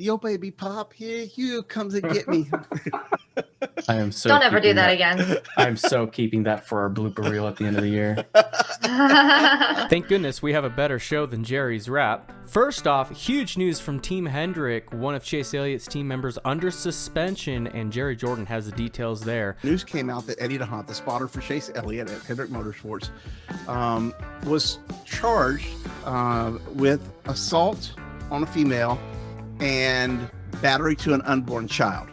Yo, baby pop, here you comes and get me. I am so. Don't ever do that again. I'm so keeping that for our blooper reel at the end of the year. Thank goodness we have a better show than Jerry's rap. First off, huge news from Team Hendrick, one of Chase Elliott's team members under suspension, and Jerry Jordan has the details there. News came out that Eddie DeHaan, the spotter for Chase Elliott at Hendrick Motorsports, was charged with assault on a female and battery to an unborn child.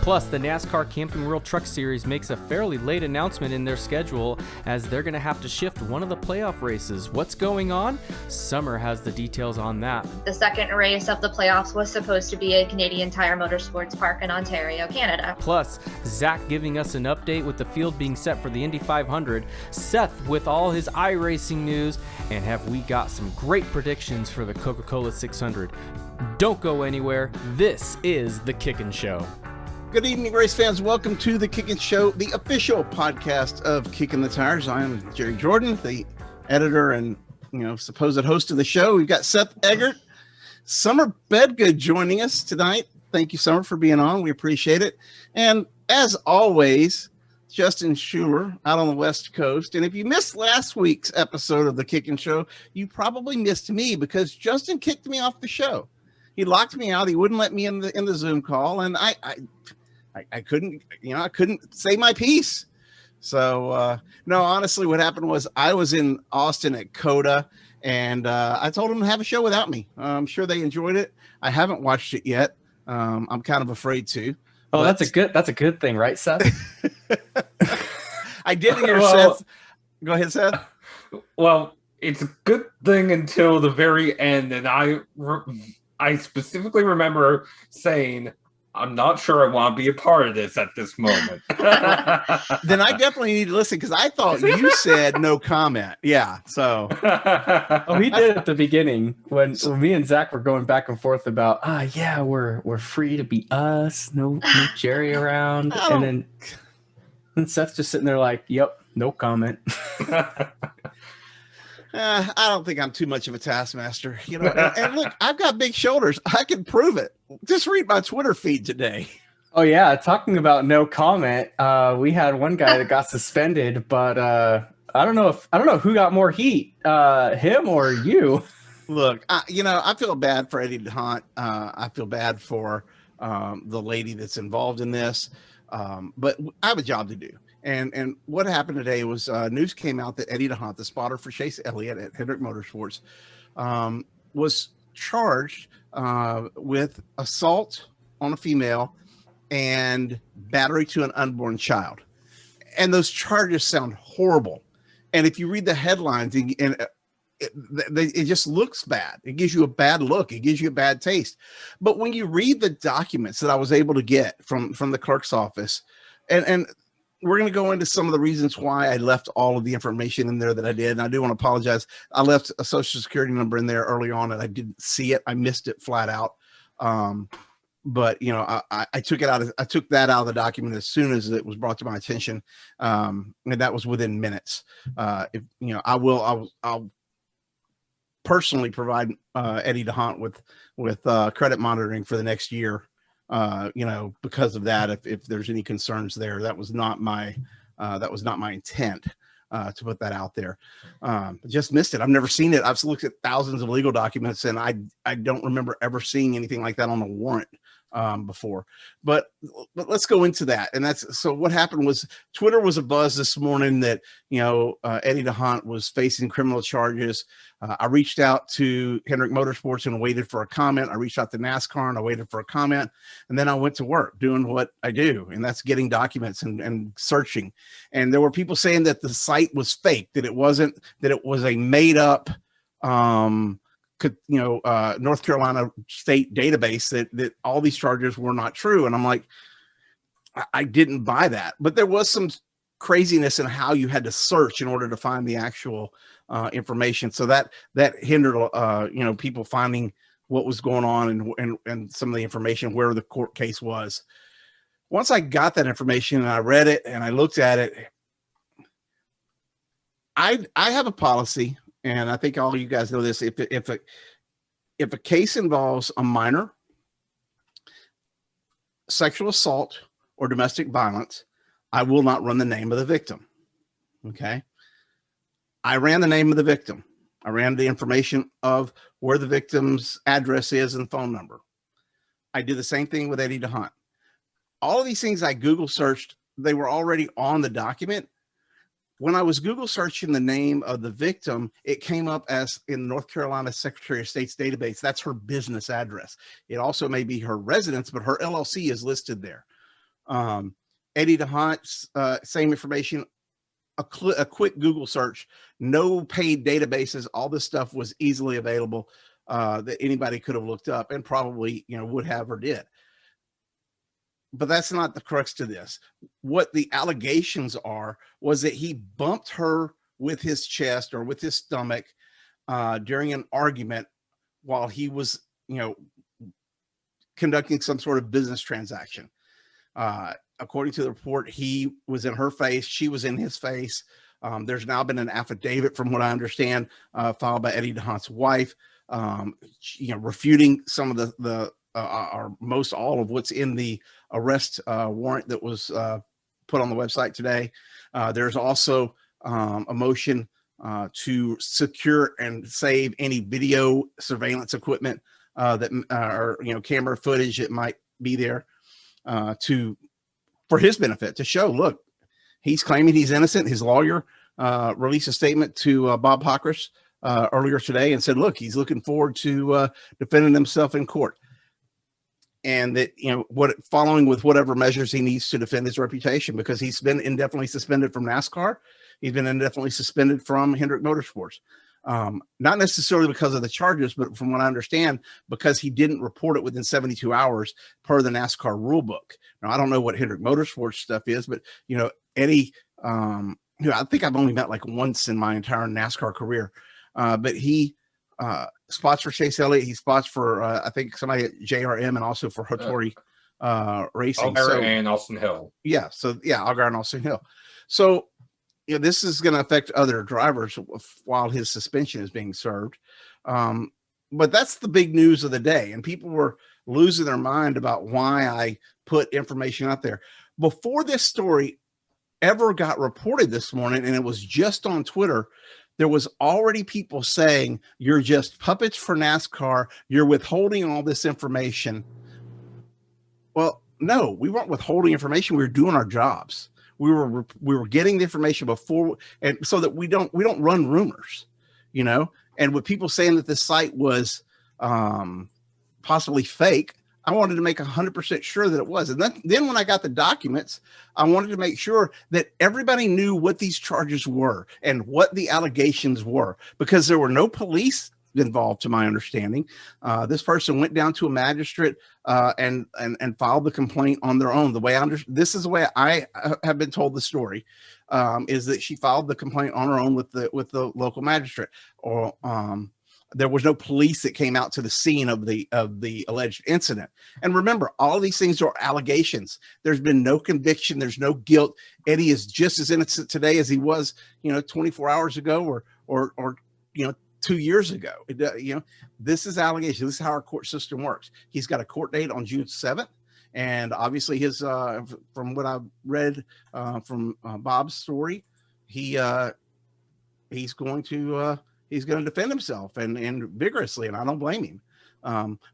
Plus, the NASCAR Camping World Truck Series makes a fairly late announcement in their schedule as they're going to have to shift one of the playoff races. What's going on? Summer has the details on that. The second race of the playoffs was supposed to be at Canadian Tire Motorsports Park in Ontario, Canada. Plus, Zach giving us an update with the field being set for the Indy 500, Seth with all his iRacing news, and have we got some great predictions for the Coca-Cola 600. Don't go anywhere. This is The Kickin' Show. Good evening, race fans. Welcome to the Kickin' Show, the official podcast of Kickin the Tires. I am Jerry Jordan, the editor and supposed host of the show. We've got Seth Eggert, Summer Bedgood joining us tonight. Thank you, Summer, for being on. We appreciate it. And as always, Justin Schuoler out on the West Coast. And if you missed last week's episode of the Kickin' Show, you probably missed me because Justin kicked me off the show. He locked me out. He wouldn't let me in the Zoom call, and I couldn't, I couldn't say my piece. So, no, honestly, what happened was I was in Austin at COTA, and I told them to have a show without me. I'm sure they enjoyed it. I haven't watched it yet. I'm kind of afraid to. Oh, that's a good thing, right, Seth? I did hear Seth. Go ahead, Seth. Well, it's a good thing until the very end, and I specifically remember saying, I'm not sure I want to be a part of this at this moment. Then I definitely need to listen because I thought you said no comment. Yeah. So. Oh, he did at the beginning when me and Zach were going back and forth about, yeah, we're free to be us. No Jerry around. And then Seth's just sitting there like, yep, no comment. I don't think I'm too much of a taskmaster, and look, I've got big shoulders. I can prove it. Just read my Twitter feed today. Oh yeah. Talking about no comment. We had one guy that got suspended, but I don't know who got more heat, him or you. Look, I feel bad for Eddie DeHaan. I feel bad for the lady that's involved in this. But I have a job to do. And what happened today was news came out that Eddie DeHaan, the spotter for Chase Elliott at Hendrick Motorsports, was charged with assault on a female and battery to an unborn child. And those charges sound horrible. And if you read the headlines, it just looks bad. It gives you a bad look. It gives you a bad taste. But when you read the documents that I was able to get from the clerk's office, and we're going to go into some of the reasons why I left all of the information in there that I did. And I do want to apologize. I left a social security number in there early on and I didn't see it. I missed it flat out. But I took it out. I took that out of the document as soon as it was brought to my attention. And that was within minutes. I'll personally provide Eddie DeHaan with credit monitoring for the next year. Because of that, if there's any concerns there, that was not my intent to put that out there. Just missed it. I've never seen it. I've looked at thousands of legal documents and I don't remember ever seeing anything like that on a warrant before, but let's go into that. And so what happened was Twitter was abuzz this morning that, Eddie DeHaan was facing criminal charges. I reached out to Hendrick Motorsports and waited for a comment. I reached out to NASCAR and I waited for a comment. And then I went to work doing what I do. And that's getting documents and searching. And there were people saying that the site was fake, that it was a made up, North Carolina state database that all these charges were not true. And I'm like, I didn't buy that, but there was some craziness in how you had to search in order to find the actual information. So that hindered, people finding what was going on and some of the information where the court case was. Once I got that information and I read it and I looked at it, I have a policy. And I think all you guys know this. If a case involves a minor sexual assault or domestic violence, I will not run the name of the victim. Okay. I ran the name of the victim. I ran the information of where the victim's address is and phone number. I did the same thing with Eddie DeHunt. All of these things I Google searched, they were already on the document. When I was Google searching the name of the victim, it came up as in North Carolina Secretary of State's database. That's her business address. It also may be her residence, but her LLC is listed there. Eddie DeHunt's same information. A quick Google search, no paid databases. All this stuff was easily available that anybody could have looked up and probably, would have or did. But that's not the crux to this. What the allegations are was that he bumped her with his chest or with his stomach during an argument while he was, conducting some sort of business transaction. According to the report, he was in her face. She was in his face. There's now been an affidavit, from what I understand, filed by Eddie DeHunt's wife, refuting some of the or most all of what's in the arrest warrant that was put on the website today. There's also a motion to secure and save any video surveillance equipment that or camera footage that might be there for his benefit, to show, look, he's claiming he's innocent. His lawyer released a statement to Bob Pockris earlier today and said, look, he's looking forward to defending himself in court. And that, following with whatever measures he needs to defend his reputation, because he's been indefinitely suspended from NASCAR. He's been indefinitely suspended from Hendrick Motorsports. Not necessarily because of the charges, but from what I understand, because he didn't report it within 72 hours per the NASCAR rule book. Now, I don't know what Hendrick Motorsports stuff is, but, Eddie, who I think I've only met like once in my entire NASCAR career, but he spots for Chase Elliott. He spots for, I think, somebody at JRM and also for Hattori Racing. Allgaier and Austin Hill. Yeah. So, Allgaier and Austin Hill. So, this is going to affect other drivers while his suspension is being served. But that's the big news of the day. And people were losing their mind about why I put information out there. Before this story ever got reported this morning, and it was just on Twitter, there was already people saying, you're just puppets for NASCAR. You're withholding all this information. Well, no, we weren't withholding information. We were doing our jobs. We were getting the information before, and so that we don't run rumors, and with people saying that this site was possibly fake, I wanted to make 100% sure that it was. And then when I got the documents, I wanted to make sure that everybody knew what these charges were and what the allegations were, because there were no police involved, to my understanding. This person went down to a magistrate and filed the complaint on their own. The way this is the way I have been told the story, is that she filed the complaint on her own with the local magistrate, or there was no police that came out to the scene of the alleged incident. And remember, all of these things are allegations. There's been no conviction. There's no guilt. Eddie is just as innocent today as he was, 24 hours ago or 2 years ago. This is allegation. This is how our court system works. He's got a court date on June 7th. And obviously his, from what I've read from Bob's story, he's going to defend himself and vigorously, and I don't blame him.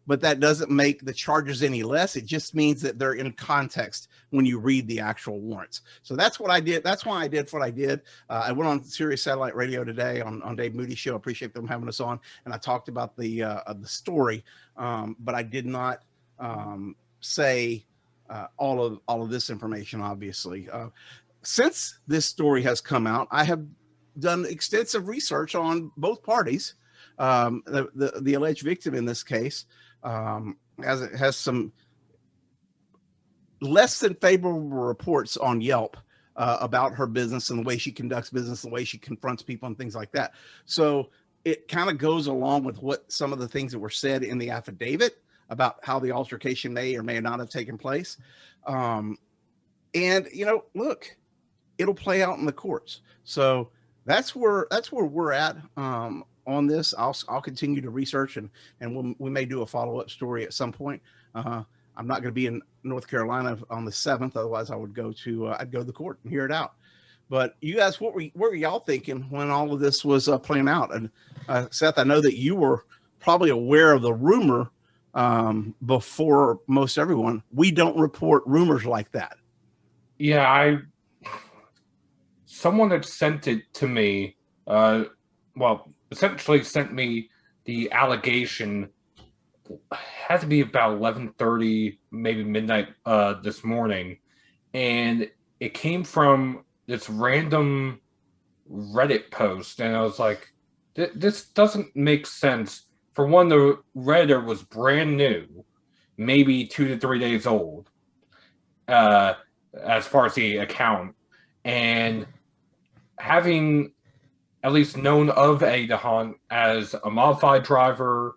But that doesn't make the charges any less. It just means that they're in context when you read the actual warrants. So that's what I did. That's why I did what I did. I went on Sirius Satellite Radio today on Dave Moody's show. I appreciate them having us on, and I talked about the story, but I did not say all of this information. Obviously, since this story has come out, I have done extensive research on both parties. The alleged victim in this case has some less than favorable reports on Yelp about her business and the way she conducts business, the way she confronts people and things like that. So it kind of goes along with what some of the things that were said in the affidavit about how the altercation may or may not have taken place. And look, it'll play out in the courts. So that's where we're at on this. I'll continue to research and we may do a follow-up story at some point. I'm not going to be in North Carolina on the 7th. Otherwise, I would go to I'd go to the court and hear it out. But you guys, what were y'all thinking when all of this was playing out? And Seth, I know that you were probably aware of the rumor before most everyone. We don't report rumors like that. Yeah, someone had sent it to me. Well, essentially sent me the allegation. Had to be about 11:30, maybe midnight this morning, and it came from this random Reddit post, and I was like, this doesn't make sense. For one, the Redditor was brand new, maybe 2 to 3 days old, as far as the account, and having at least known of Eddie DeHaan as a modified driver,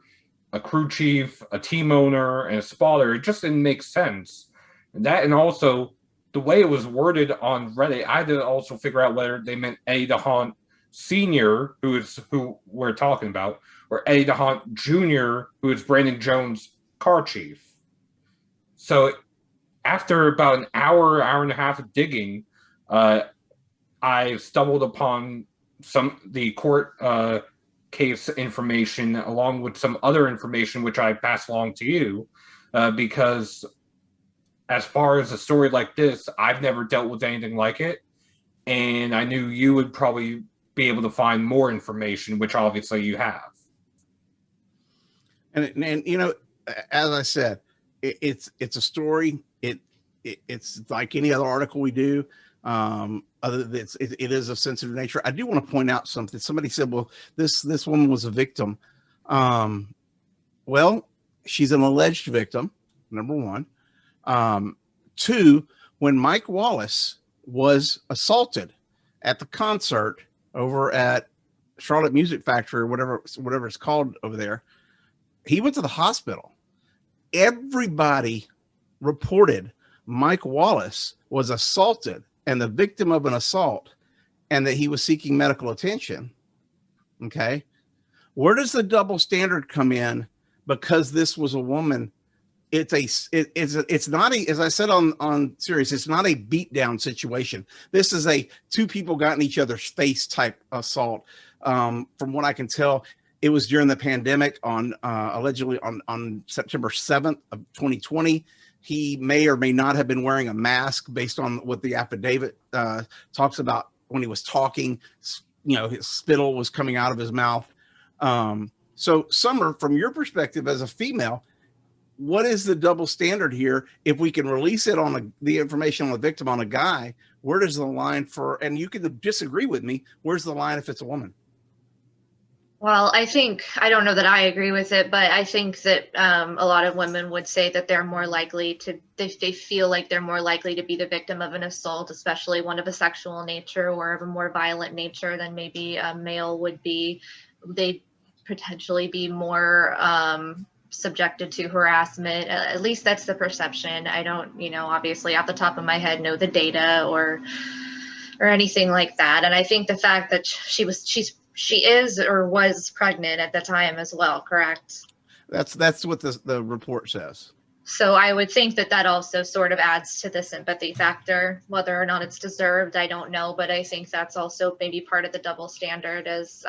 a crew chief, a team owner, and a spotter, it just didn't make sense. That, and also the way it was worded on Reddit, I had to also figure out whether they meant Eddie DeHaan Sr., who we're talking about, or Eddie DeHaan Jr., who is Brandon Jones' car chief. So after about an hour and a half of digging, I stumbled upon the court case information along with some other information which I passed along to you, because as far as a story like this, I've never dealt with anything like it, and I knew you would probably be able to find more information, which obviously you have. And you know, as I said, it's a story. It's like any other article we do. Other than it is of sensitive nature. I do want to point out something. Somebody said, well, this woman was a victim. Well, she's an alleged victim, number one. 2, when Mike Wallace was assaulted at the concert over at Charlotte Music Factory, or whatever it's called over there, he went to the hospital. Everybody reported Mike Wallace was assaulted and the victim of an assault, and that he was seeking medical attention. Okay. Where does the double standard come in? Because this was a woman. It's not a, as I said on Series, it's not a beat down situation. This is a 2 people got in each other's face type assault. From what I can tell, it was during the pandemic on allegedly on September 7th of 2020. He may or may not have been wearing a mask based on what the affidavit talks about. When he was talking, you know, his spittle was coming out of his mouth. So Summer, from your perspective as a female, what is the double standard here? If we can release it on the information on the victim on a guy, where does the line for, and you can disagree with me, where's the line if it's a woman? Well, I don't know that I agree with it, but I think that a lot of women would say that they're more likely to, they feel like they're more likely to be the victim of an assault, especially one of a sexual nature or of a more violent nature than maybe a male would be. They'd potentially be more subjected to harassment. At least that's the perception. I don't, obviously off the top of my head know the data or anything like that. And I think the fact that she is or was pregnant at the time as well, correct? That's what the report says. So I would think that also sort of adds to the sympathy factor. Whether or not it's deserved, I don't know, but I think that's also maybe part of the double standard as,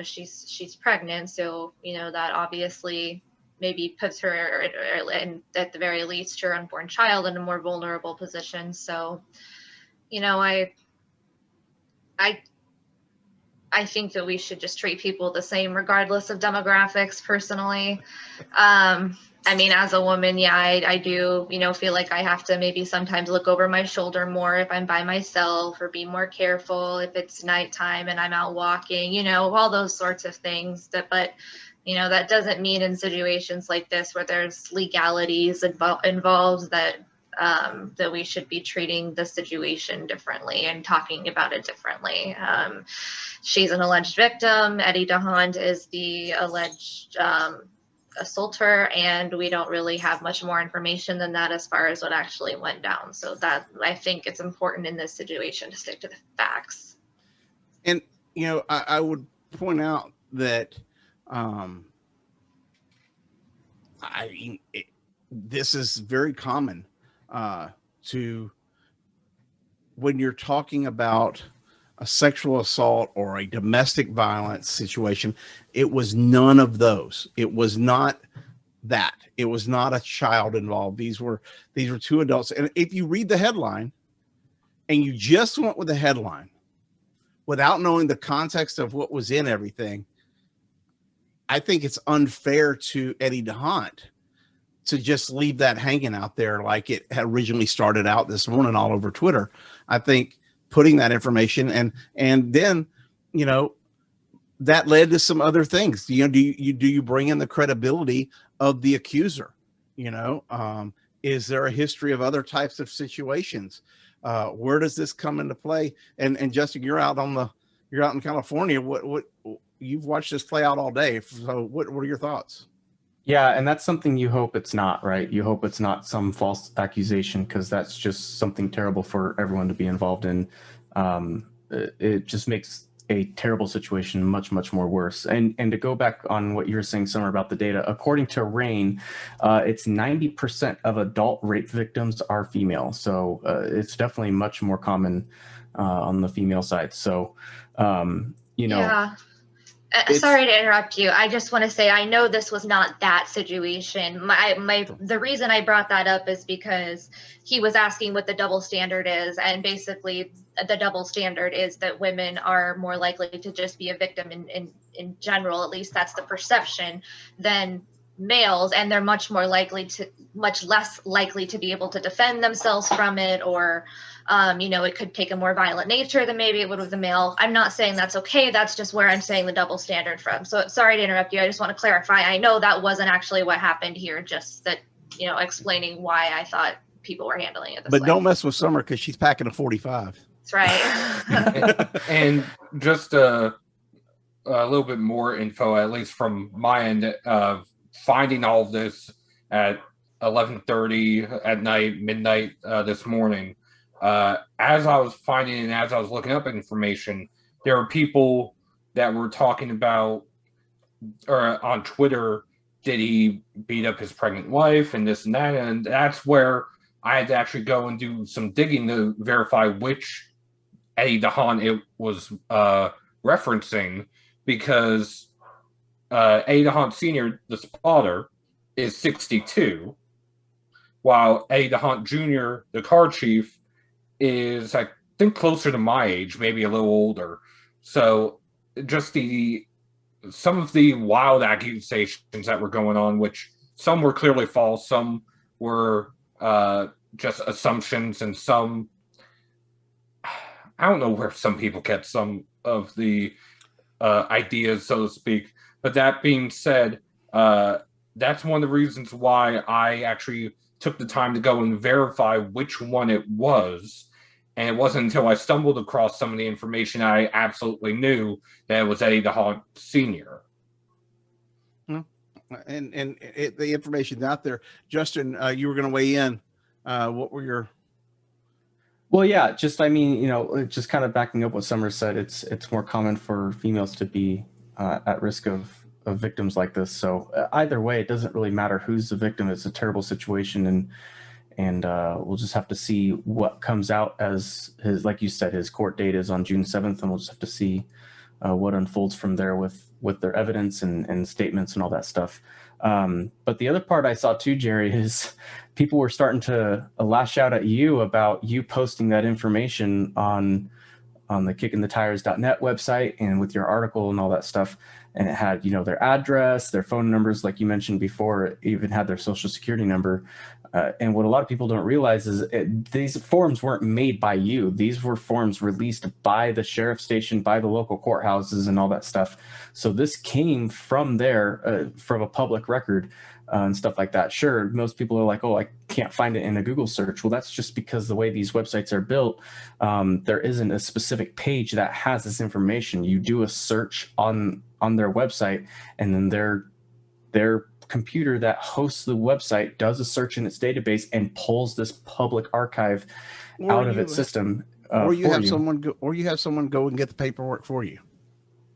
she's pregnant. So, that obviously maybe puts her, and at the very least, her unborn child in a more vulnerable position. So, I think that we should just treat people the same regardless of demographics personally. As a woman, yeah, I do, feel like I have to maybe sometimes look over my shoulder more if I'm by myself, or be more careful if it's nighttime and I'm out walking, all those sorts of things. But that doesn't mean in situations like this where there's legalities involved that we should be treating the situation differently and talking about it differently. She's an alleged victim. Eddie DeHaan is the alleged assaulter, and we don't really have much more information than that as far as what actually went down. So that, I think it's important in this situation to stick to the facts. And, I would point out that this is very common to when you're talking about a sexual assault or a domestic violence situation. It was none of those. It was not that. It was not a child involved. These were two adults. And if you read the headline and you just went with the headline without knowing the context of what was in everything, I think it's unfair to Eddie DeHunt to just leave that hanging out there like it had originally started out this morning all over Twitter. I think putting that information and then, you know, that led to some other things. You know, do you bring in the credibility of the accuser? You know, is there a history of other types of situations? Where does this come into play? And Justin, you're out in California. What you've watched this play out all day. So what are your thoughts? Yeah, and that's something you hope it's not, right? You hope it's not some false accusation, because that's just something terrible for everyone to be involved in. It just makes a terrible situation much, much more worse. And to go back on what you were saying, Summer, about the data, according to RAIN, it's 90% of adult rape victims are female. So it's definitely much more common on the female side. So, you know. Yeah. Sorry to interrupt you. I just want to say, I know this was not that situation. The reason I brought that up is because he was asking what the double standard is. And basically the double standard is that women are more likely to just be a victim in general, at least that's the perception, than males. And they're much less likely to be able to defend themselves from it, or you know, it could take a more violent nature than maybe it would with a male. I'm not saying that's okay. That's just where I'm saying the double standard from. So sorry to interrupt you. I just want to clarify. I know that wasn't actually what happened here, just that, you know, explaining why I thought people were handling it this way. But don't mess with Summer, because she's packing a 45. That's right. And just a little bit more info, at least from my end, of finding all of this at 11:30 at night, midnight this morning. As I was finding and as I was looking up information, there were people that were talking about, or on Twitter, did he beat up his pregnant wife and this and that? And that's where I had to actually go and do some digging to verify which Eddie DeHunt it was referencing, because Eddie DeHunt Sr., the spotter, is 62, while Eddie DeHunt Jr., the car chief, is, I think, closer to my age, maybe a little older. So just some of the wild accusations that were going on, which some were clearly false, some were just assumptions, and some, I don't know where some people get some of the ideas, so to speak. But that being said, that's one of the reasons why I actually took the time to go and verify which one it was. And it wasn't until I stumbled across some of the information I absolutely knew that it was Eddie DeHunt Sr. And the information's out there. Justin, you were going to weigh in. What were your... Well, yeah, just, I mean, you know, just kind of backing up what Summer said, it's more common for females to be at risk of victims like this. So either way, it doesn't really matter who's the victim. It's a terrible situation, and we'll just have to see what comes out, as his, like you said, his court date is on June 7th, and we'll just have to see what unfolds from there with their evidence and statements and all that stuff. But the other part I saw too, Jerry, is people were starting to lash out at you about you posting that information on the kickinthetires.net website and with your article and all that stuff. And it had, you know, their address, their phone numbers, like you mentioned before, it even had their social security number. And what a lot of people don't realize is these forms weren't made by you. These were forms released by the sheriff's station, by the local courthouses and all that stuff. So this came from there, from a public record and stuff like that. Sure, most people are like, oh, I can't find it in a Google search. Well, that's just because the way these websites are built, there isn't a specific page that has this information. You do a search on their website, and then their computer that hosts the website does a search in its database and pulls this public archive out of its system. Or you have someone go and get the paperwork for you.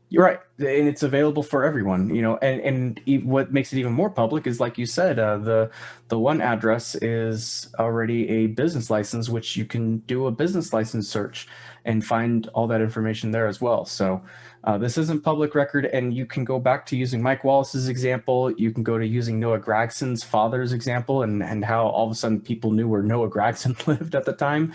You're right, and it's available for everyone, you know. And what makes it even more public is, like you said, the the one address is already a business license, which you can do a business license search and find all that information there as well. So this isn't public record, and you can go back to using Mike Wallace's example. You can go to using Noah Gragson's father's example, and how all of a sudden people knew where Noah Gragson lived at the time.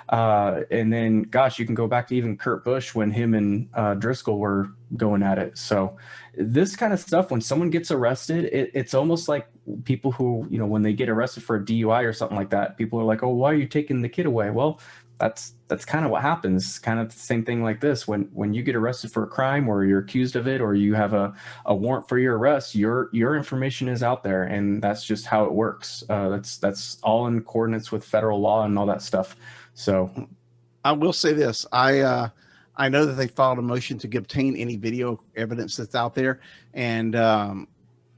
And then, gosh, you can go back to even Kurt Busch when him and Driscoll were going at it. So this kind of stuff, when someone gets arrested, it's almost like people who, when they get arrested for a DUI or something like that, people are like, oh, why are you taking the kid away? Well, that's kind of what happens. Kind of the same thing like this. When you get arrested for a crime, or you're accused of it, or you have a warrant for your arrest, your information is out there, and that's just how it works. That's all in accordance with federal law and all that stuff. So I will say this. I know that they filed a motion to obtain any video evidence that's out there. And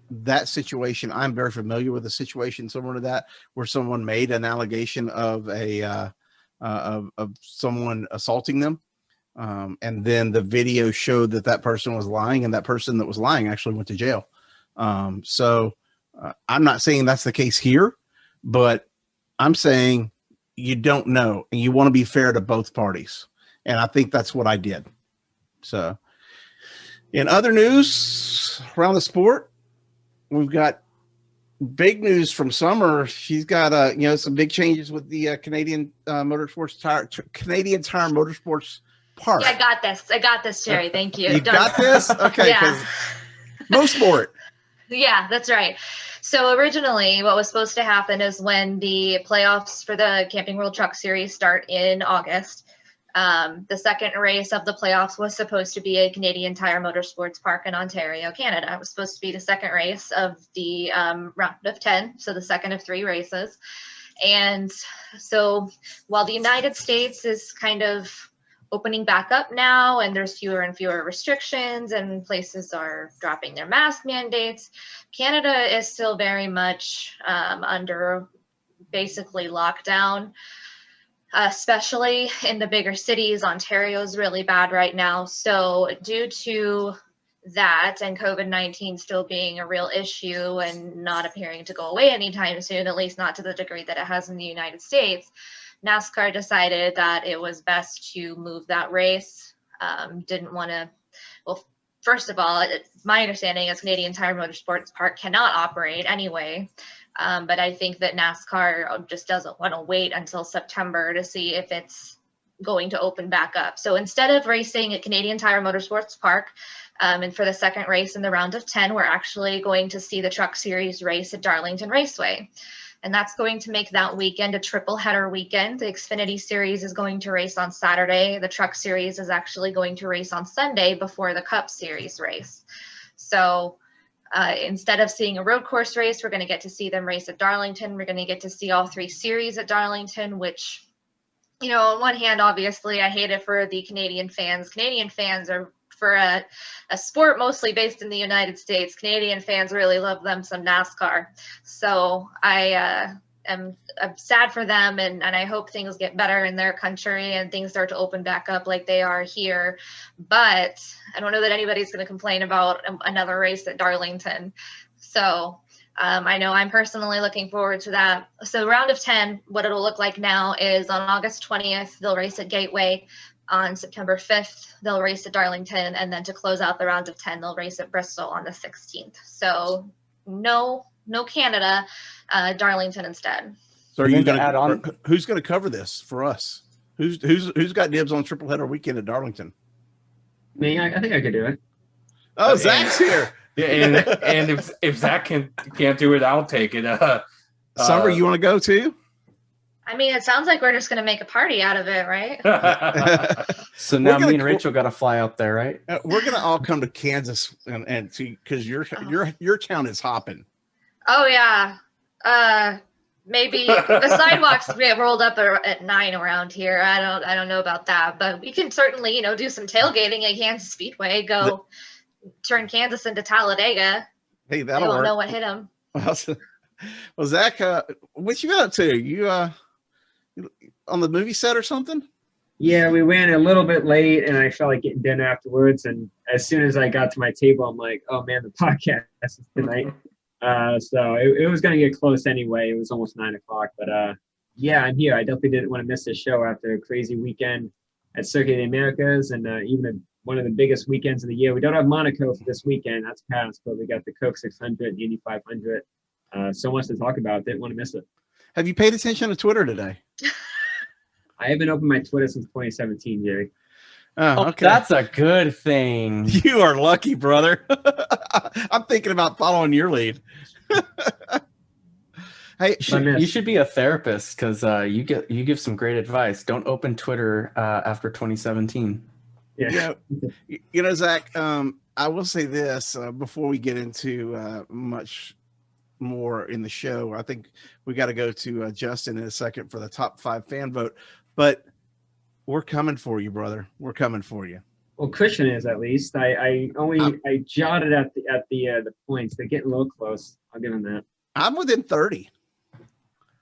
that situation, I'm very familiar with a situation similar to that, where someone made an allegation of of someone assaulting them. And then the video showed that person was lying, and that person that was lying actually went to jail. So I'm not saying that's the case here, but I'm saying you don't know, and you want to be fair to both parties. And I think that's what I did. So in other news around the sport, we've got big news from Summer. She's got some big changes with the Canadian Tire Motorsports Park. Yeah, I got this, Jerry. Thank you. You got this? Okay. Yeah. Most sport. Yeah, that's right. So originally what was supposed to happen is when the playoffs for the Camping World Truck Series start in August, the second race of the playoffs was supposed to be a Canadian Tire Motorsports Park in Ontario, Canada. It was supposed to be the second race of the round of 10, so the second of 3 races. And so while the United States is kind of opening back up now, and there's fewer and fewer restrictions, and places are dropping their mask mandates, Canada is still very much under basically lockdown. Especially in the bigger cities. Ontario is really bad right now. So due to that, and COVID-19 still being a real issue and not appearing to go away anytime soon, at least not to the degree that it has in the United States, NASCAR decided that it was best to move that race. Didn't want to, well, first of all, my understanding is Canadian Tire Motorsports Park cannot operate anyway. But I think that NASCAR just doesn't want to wait until September to see if it's going to open back up. So instead of racing at Canadian Tire Motorsports Park, and for the second race in the round of 10, we're actually going to see the Truck Series race at Darlington Raceway. And that's going to make that weekend a triple header weekend. The Xfinity Series is going to race on Saturday. The Truck Series is actually going to race on Sunday before the Cup Series race. So instead of seeing a road course race, we're going to get to see them race at Darlington. We're going to get to see all 3 series at Darlington, which, on one hand, obviously, I hate it for the Canadian fans. Canadian fans are, for a sport mostly based in the United States, Canadian fans really love them some NASCAR. So I'm sad for them, and I hope things get better in their country and things start to open back up like they are here. But I don't know that anybody's going to complain about another race at Darlington. So I know I'm personally looking forward to that. So round of 10, what it'll look like now is on August 20th, they'll race at Gateway. On September 5th, they'll race at Darlington. And then to close out the round of 10, they'll race at Bristol on the 16th. So no Canada, Darlington instead. So are you going to add on? Who's going to cover this for us? Who's got dibs on triple header weekend at Darlington? Me, I think I could do it. Oh, Zach's here. Yeah, and if Zach can't do it, I'll take it. Summer, you want to go too? I mean, it sounds like we're just going to make a party out of it, right? So now me and Rachel got to fly out there, right? We're going to all come to Kansas and see, because your town is hopping. Oh yeah, maybe the sidewalks get rolled up at 9 around here. I don't know about that, but we can certainly do some tailgating at Kansas Speedway. Turn Kansas into Talladega. Hey, that'll work. They won't know what hit them. Well, Zach, what you got to? You on the movie set or something? Yeah, we ran a little bit late, and I felt like getting dinner afterwards. And as soon as I got to my table, I'm like, "Oh man, the podcast is tonight." So it was going to get close anyway. It was almost 9 o'clock, but yeah, I'm here. I definitely didn't want to miss this show after a crazy weekend at Circuit of the Americas, and even one of the biggest weekends of the year. We don't have Monaco for this weekend. That's past, but we got the Coke 600, the Indy 500. So much to talk about. Didn't want to miss it. Have you paid attention to Twitter today? I haven't opened my Twitter since 2017, Jerry. Oh, okay. That's a good thing. You are lucky, brother. I'm thinking about following your lead. Hey, You should be a therapist because you give some great advice. Don't open Twitter after 2017. Yeah. Zach, I will say this before we get into much more in the show. I think we got to go to Justin in a second for the top 5 fan vote, but we're coming for you, brother. We're coming for you. Well, Christian is at least. I jotted at the points. They're getting a little close. I'll give him that. I'm within 30.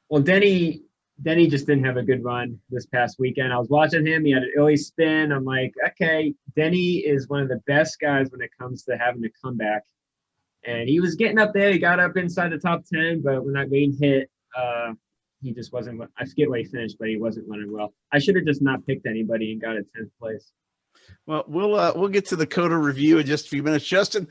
Well, Denny just didn't have a good run this past weekend. I was watching him. He had an early spin. I'm like, okay, Denny is one of the best guys when it comes to having a comeback. And he was getting up there. He got up inside the top 10, but when that rain hit, he just wasn't. I forget where he finished, but he wasn't running well. I should have just not picked anybody and got a 10th place. Well, we'll get to the COTA review in just a few minutes. Justin,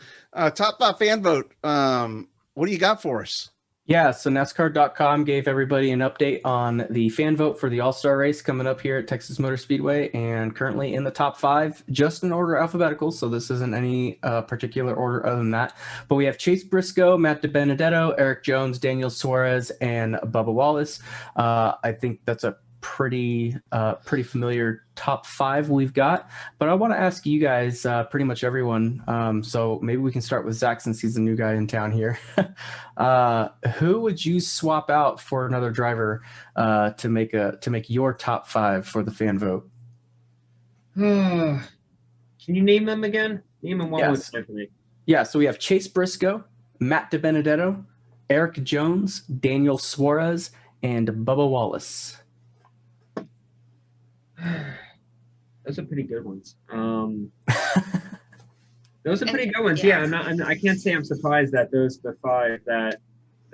top 5 fan vote. What do you got for us? Yeah, so NASCAR.com gave everybody an update on the fan vote for the All-Star race coming up here at Texas Motor Speedway, and currently in the top 5, just in order alphabetical, so this isn't any particular order other than that. But we have Chase Briscoe, Matt DiBenedetto, Eric Jones, Daniel Suarez, and Bubba Wallace. I think that's a pretty familiar top 5 we've got, but I want to ask you guys, pretty much everyone, so maybe we can start with Zach since he's the new guy in town here. Who would you swap out for another driver to make your top 5 for the fan vote? Can you name them again? Name them one more time for me. Yeah, so we have Chase Briscoe, Matt DiBenedetto, Eric Jones, Daniel Suarez, and Bubba Wallace. Those are pretty good ones. Those are pretty good ones. Yeah, I can't say I'm surprised that those are the 5 that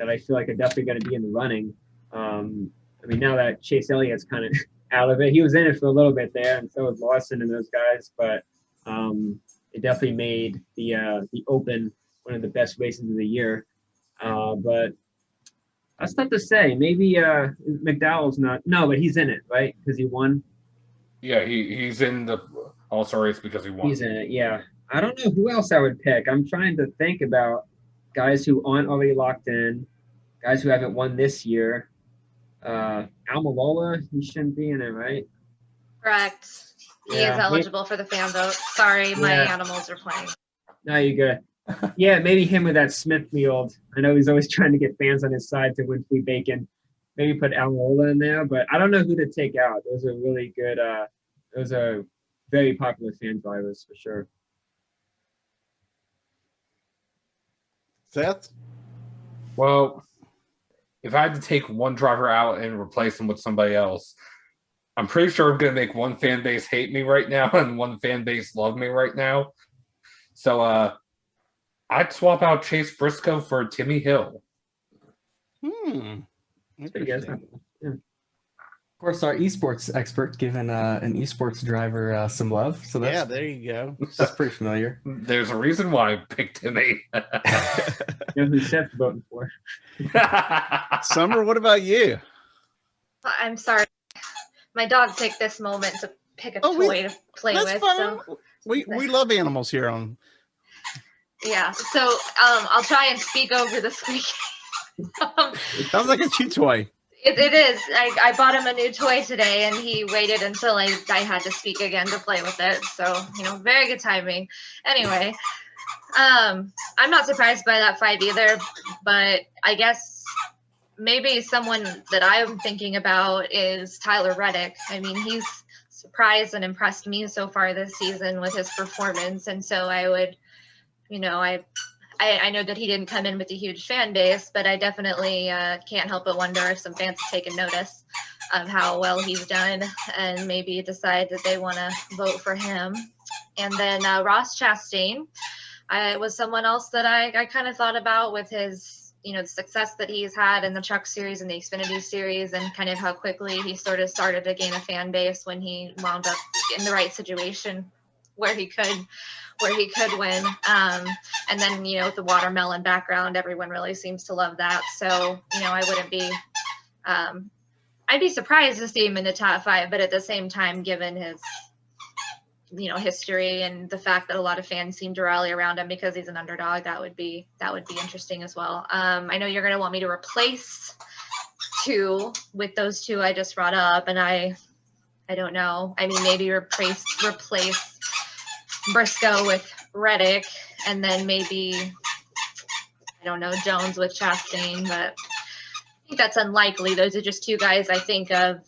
I feel like are definitely going to be in the running. I mean, now that Chase Elliott's kind of out of it, he was in it for a little bit there, and so was Larson and those guys. But it definitely made the Open one of the best races of the year. But that's tough to say. Maybe McDowell's not. No, but he's in it, right? Because he won. Yeah, he's in the All-Star race because he won. He's in it, yeah. I don't know who else I would pick. I'm trying to think about guys who aren't already locked in, guys who haven't won this year. Almirola, he shouldn't be in it, right? Correct. He is eligible for the fan vote. Sorry, my animals are playing. No, you're good. Yeah, maybe him with that Smithfield. I know he's always trying to get fans on his side to win free bacon. Maybe put Almirola in there, but I don't know who to take out. Those are really good. Those are very popular fan drivers for sure. Seth? Well, if I had to take one driver out and replace him with somebody else, I'm pretty sure I'm going to make one fan base hate me right now and one fan base love me right now. So I'd swap out Chase Briscoe for Timmy Hill. Yeah. Of course, our esports expert giving an esports driver some love. So that's, there you go. That's pretty familiar. There's a reason why I picked Timmy. You know who Seth's voting for? Summer, what about you? I'm sorry. My dog picked this moment to pick a toy to play with. Fine. So We love animals here on. yeah. So I'll try and speak over the squeak. Sounds like a chew toy. It is. I bought him a new toy today, and he waited until I had to speak again to play with it. So, very good timing. Anyway, I'm not surprised by that 5 either, but I guess maybe someone that I'm thinking about is Tyler Reddick. I mean, he's surprised and impressed me so far this season with his performance, and so I would, I know that he didn't come in with a huge fan base, but I definitely can't help but wonder if some fans have taken notice of how well he's done and maybe decide that they want to vote for him. And then Ross Chastain was someone else that I kind of thought about with his the success that he's had in the Truck Series and the Xfinity Series, and kind of how quickly he sort of started to gain a fan base when he wound up in the right situation where he could win. And then, with the watermelon background, everyone really seems to love that. So, I wouldn't be, I'd be surprised to see him in the top 5, but at the same time, given his, history and the fact that a lot of fans seem to rally around him because he's an underdog, that would be interesting as well. I know you're going to want me to replace 2 with those 2 I just brought up, and I don't know. I mean, maybe replace Briscoe with Reddick, and then maybe, I don't know, Jones with Chastain, but I think that's unlikely. Those are just 2 guys I think of.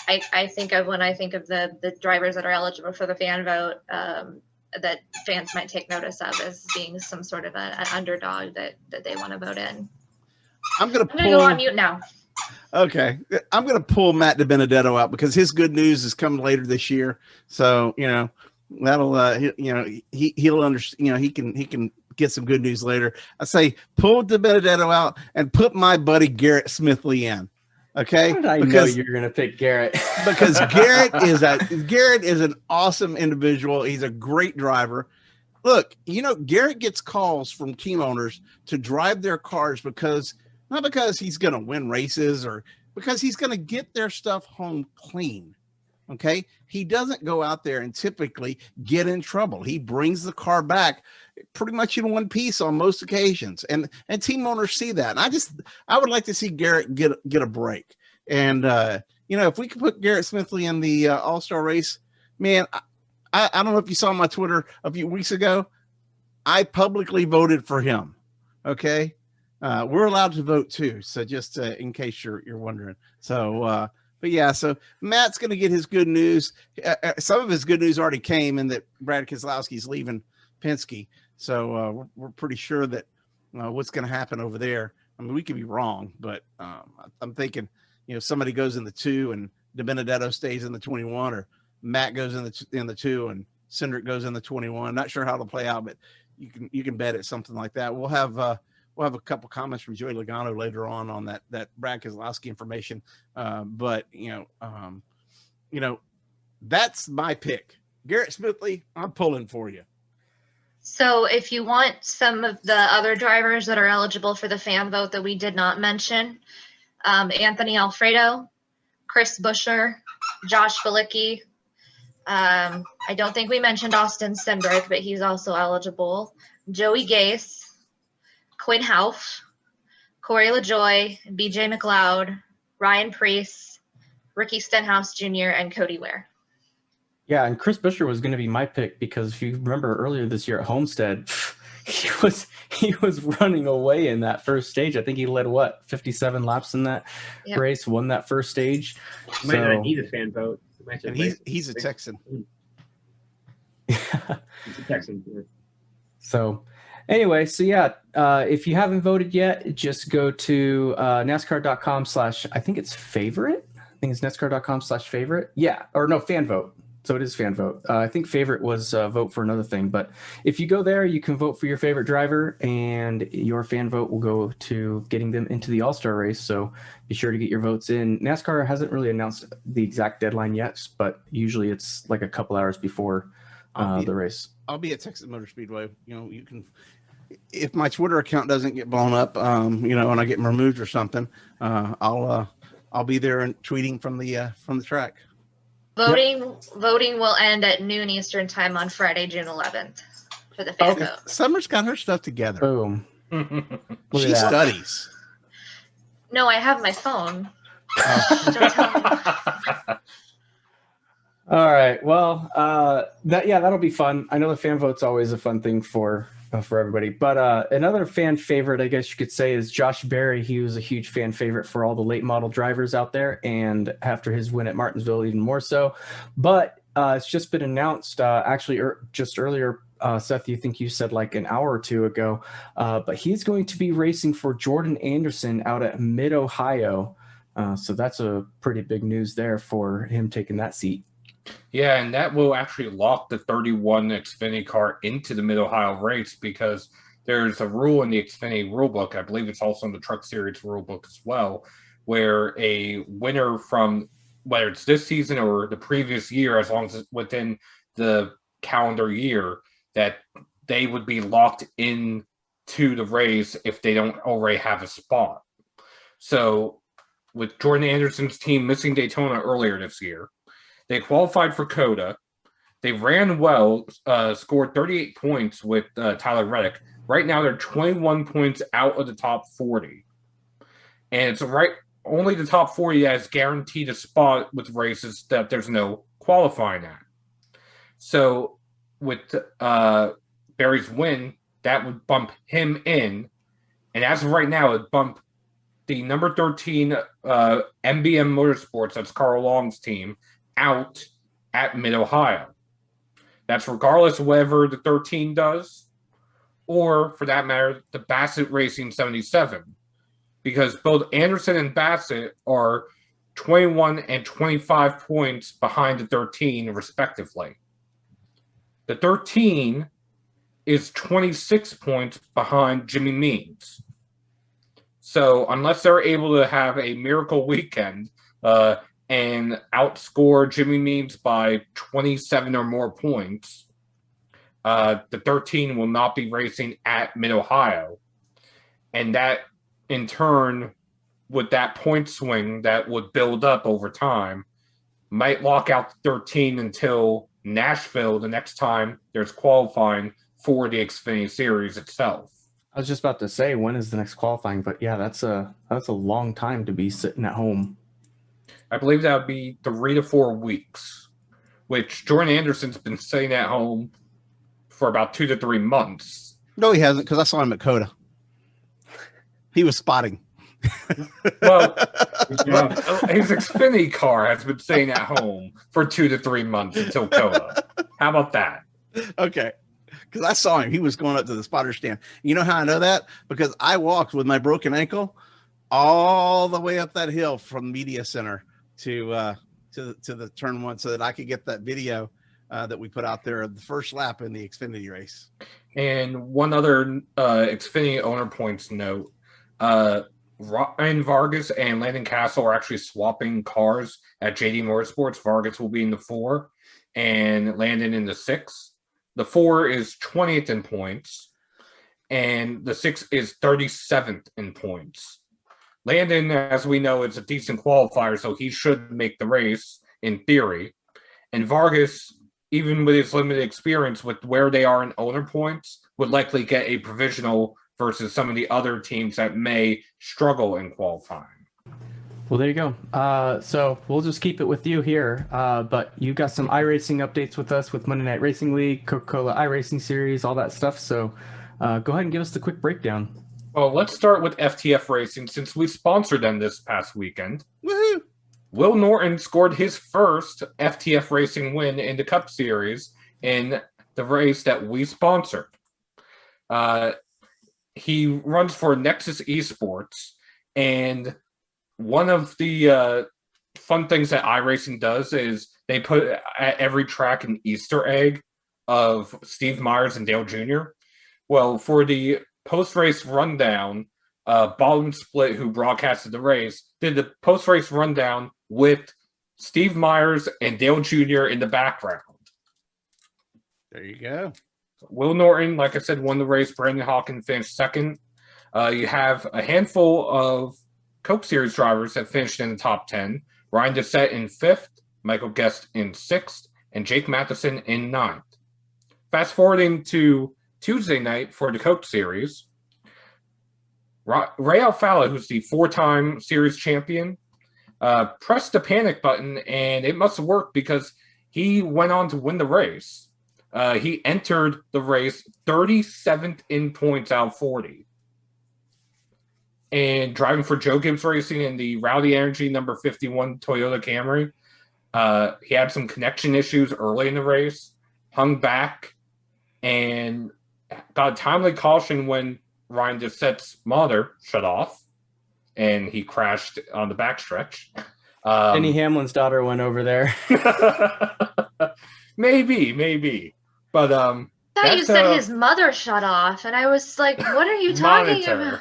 I think of when I think of the drivers that are eligible for the fan vote, that fans might take notice of as being some sort of an underdog that they want to vote in. I'm going to go on mute now. Okay. I'm going to pull Matt DiBenedetto out because his good news is coming later this year. So, that'll, he'll understand, he can get some good news later. I say, pull DiBenedetto out and put my buddy Garrett Smithley in. Okay. How did I know you're going to pick Garrett? Because Garrett is an awesome individual. He's a great driver. Look, Garrett gets calls from team owners to drive their cars not because he's going to win races or because he's going to get their stuff home clean. Okay. He doesn't go out there and typically get in trouble. He brings the car back pretty much in one piece on most occasions. And team owners see that. And I would like to see Garrett get a break. And, if we could put Garrett Smithley in the All-Star race, man, I don't know if you saw my Twitter a few weeks ago. I publicly voted for him. Okay. We're allowed to vote too. So just in case you're wondering. So, but yeah, so Matt's going to get his good news. Some of his good news already came in that Brad Keselowski's leaving Penske. So we're pretty sure that what's going to happen over there. I mean, we could be wrong, but I'm thinking, somebody goes in the 2 and DiBenedetto stays in the 21, or Matt goes in the 2 and Cindric goes in the 21. Not sure how it'll play out, but you can bet it's something like that. We'll have a couple comments from Joey Logano later on that Brad Keselowski information. But that's my pick. Garrett Smithley, I'm pulling for you. So if you want some of the other drivers that are eligible for the fan vote that we did not mention, Anthony Alfredo, Chris Buescher, Josh Bilicki. I don't think we mentioned Austin Cindric, but he's also eligible. Joey Gase, Quinn Houff, Corey LaJoie, BJ McLeod, Ryan Preece, Ricky Stenhouse Jr., and Cody Ware. Yeah, and Chris Buescher was going to be my pick because if you remember earlier this year at Homestead, he was running away in that first stage. I think he led 57 laps in that race, won that first stage. He might not need a fan vote. And he's a Texan. He's a Texan. So anyway, if you haven't voted yet, just go to NASCAR.com/ I think it's favorite. I think it's NASCAR.com/favorite. Yeah, or no, fan vote. So it is fan vote. I think favorite was vote for another thing. But if you go there, you can vote for your favorite driver, and your fan vote will go to getting them into the All-Star race. So be sure to get your votes in. NASCAR hasn't really announced the exact deadline yet, but usually it's like a couple hours before the race. I'll be at Texas Motor Speedway. You can, if my Twitter account doesn't get blown up, and I get removed or something, I'll be there and tweeting from the track. Voting will end at noon Eastern time on Friday, June 11th for the fan vote. Summer's got her stuff together. Boom. She studies. No, I have my phone. Don't tell me. All right. Well, that'll be fun. I know the fan vote's always a fun thing for everybody. But another fan favorite, I guess you could say, is Josh Berry. He was a huge fan favorite for all the late model drivers out there, and after his win at Martinsville, even more so. But it's just been announced, just earlier, Seth, you think you said like an hour or two ago, but he's going to be racing for Jordan Anderson out at Mid-Ohio. So that's a pretty big news there for him taking that seat. Yeah, and that will actually lock the 31 Xfinity car into the Mid-Ohio race because there's a rule in the Xfinity rulebook, I believe it's also in the Truck Series rulebook as well, where a winner from whether it's this season or the previous year, as long as it's within the calendar year, that they would be locked in to the race if they don't already have a spot. So with Jordan Anderson's team missing Daytona earlier this year, they qualified for COTA. They ran well, scored 38 points with Tyler Reddick. Right now, they're 21 points out of the top 40. And it's only the top 40 that is guaranteed a spot with races that there's no qualifying at. So with Barry's win, that would bump him in. And as of right now, it bumped the number 13 MBM Motorsports, that's Carl Long's team, out at Mid-Ohio. That's regardless of whatever the 13 does, or for that matter, the Bassett Racing 77. Because both Anderson and Bassett are 21 and 25 points behind the 13, respectively. The 13 is 26 points behind Jimmy Means. So unless they're able to have a miracle weekend and outscore Jimmy Means by 27 or more points, the 13 will not be racing at Mid-Ohio. And that, in turn, with that point swing that would build up over time, might lock out the 13 until Nashville the next time there's qualifying for the Xfinity Series itself. I was just about to say, when is the next qualifying? But yeah, that's a long time to be sitting at home. I believe that would be 3 to 4 weeks, which Jordan Anderson's been sitting at home for about 2 to 3 months. No, he hasn't, because I saw him at COTA. He was spotting. Well, his Xfinity car has been sitting at home for 2 to 3 months until COTA. How about that? Okay. Because I saw him. He was going up to the spotter stand. You know how I know that? Because I walked with my broken ankle all the way up that hill from Media Center to the turn one so that I could get that video that we put out there of the first lap in the Xfinity race. And one other Xfinity owner points note, Ryan Vargas and Landon Castle are actually swapping cars at JD Motorsports. Vargas will be in the 4 and Landon in the 6. The 4 is 20th in points, and the 6 is 37th in points. Landon, as we know, is a decent qualifier, so he should make the race in theory. And Vargas, even with his limited experience with where they are in owner points, would likely get a provisional versus some of the other teams that may struggle in qualifying. Well, there you go. So we'll just keep it with you here. But you got some iRacing updates with us with Monday Night Racing League, Coca-Cola iRacing Series, all that stuff. So go ahead and give us the quick breakdown. Well, let's start with FTF Racing since we sponsored them this past weekend. Woohoo! Will Will Norton scored his first FTF Racing win in the Cup Series in the race that we sponsored. He runs for Nexus Esports, and one of the fun things that iRacing does is they put at every track an Easter egg of Steve Myers and Dale Jr. Well, for the post-race rundown, Bottom Split, who broadcasted the race, did the post-race rundown with Steve Myers and Dale Jr. in the background. There you go. Will Norton, like I said, won the race. Brandon Hawkins finished second. You have a handful of Coke Series drivers that finished in the top 10. Ryan Dessette in 5th, Michael Guest in 6th, and Jake Matheson in 9th. Fast forwarding to Tuesday night for the Coke Series, Ray Alfala, who's the 4-time series champion, pressed the panic button, and it must have worked because he went on to win the race. He entered the race 37th in points out of 40. And driving for Joe Gibbs Racing in the Rowdy Energy number 51 Toyota Camry, he had some connection issues early in the race, hung back, and got a timely caution when Ryan Dissette's monitor shut off, and he crashed on the backstretch. Denny Hamlin's daughter went over there. Maybe. But I thought you said his mother shut off, and I was like, what are you talking about?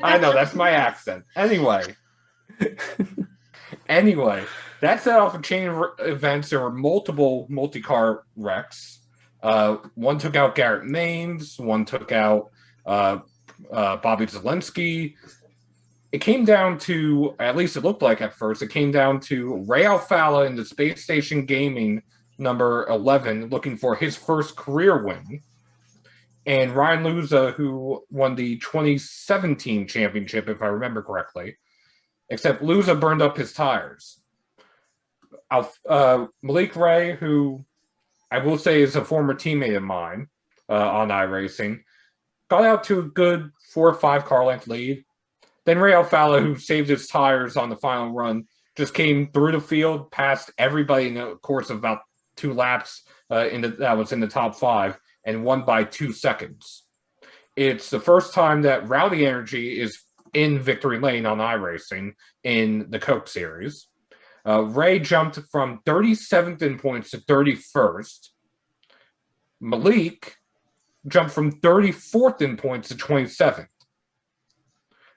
I know, that's my accent. Anyway, that set off a chain of events. There were multiple multi-car wrecks. One took out Garrett Maines. One took out Bobby Zelensky. It came down to, at least it looked like at first, it came down to Ray Alfala in the Space Station Gaming number 11 looking for his first career win. And Ryan Luza, who won the 2017 championship, if I remember correctly. Except Luza burned up his tires. Malik Ray, who I will say is a former teammate of mine on iRacing, got out to a good 4 or 5 car length lead. Then Ray Alfala, who saved his tires on the final run, just came through the field, passed everybody in the course of about 2 laps that was in the top 5, and won by 2 seconds. It's the first time that Rowdy Energy is in victory lane on iRacing in the Coke Series. Ray jumped from 37th in points to 31st. Malik jumped from 34th in points to 27th.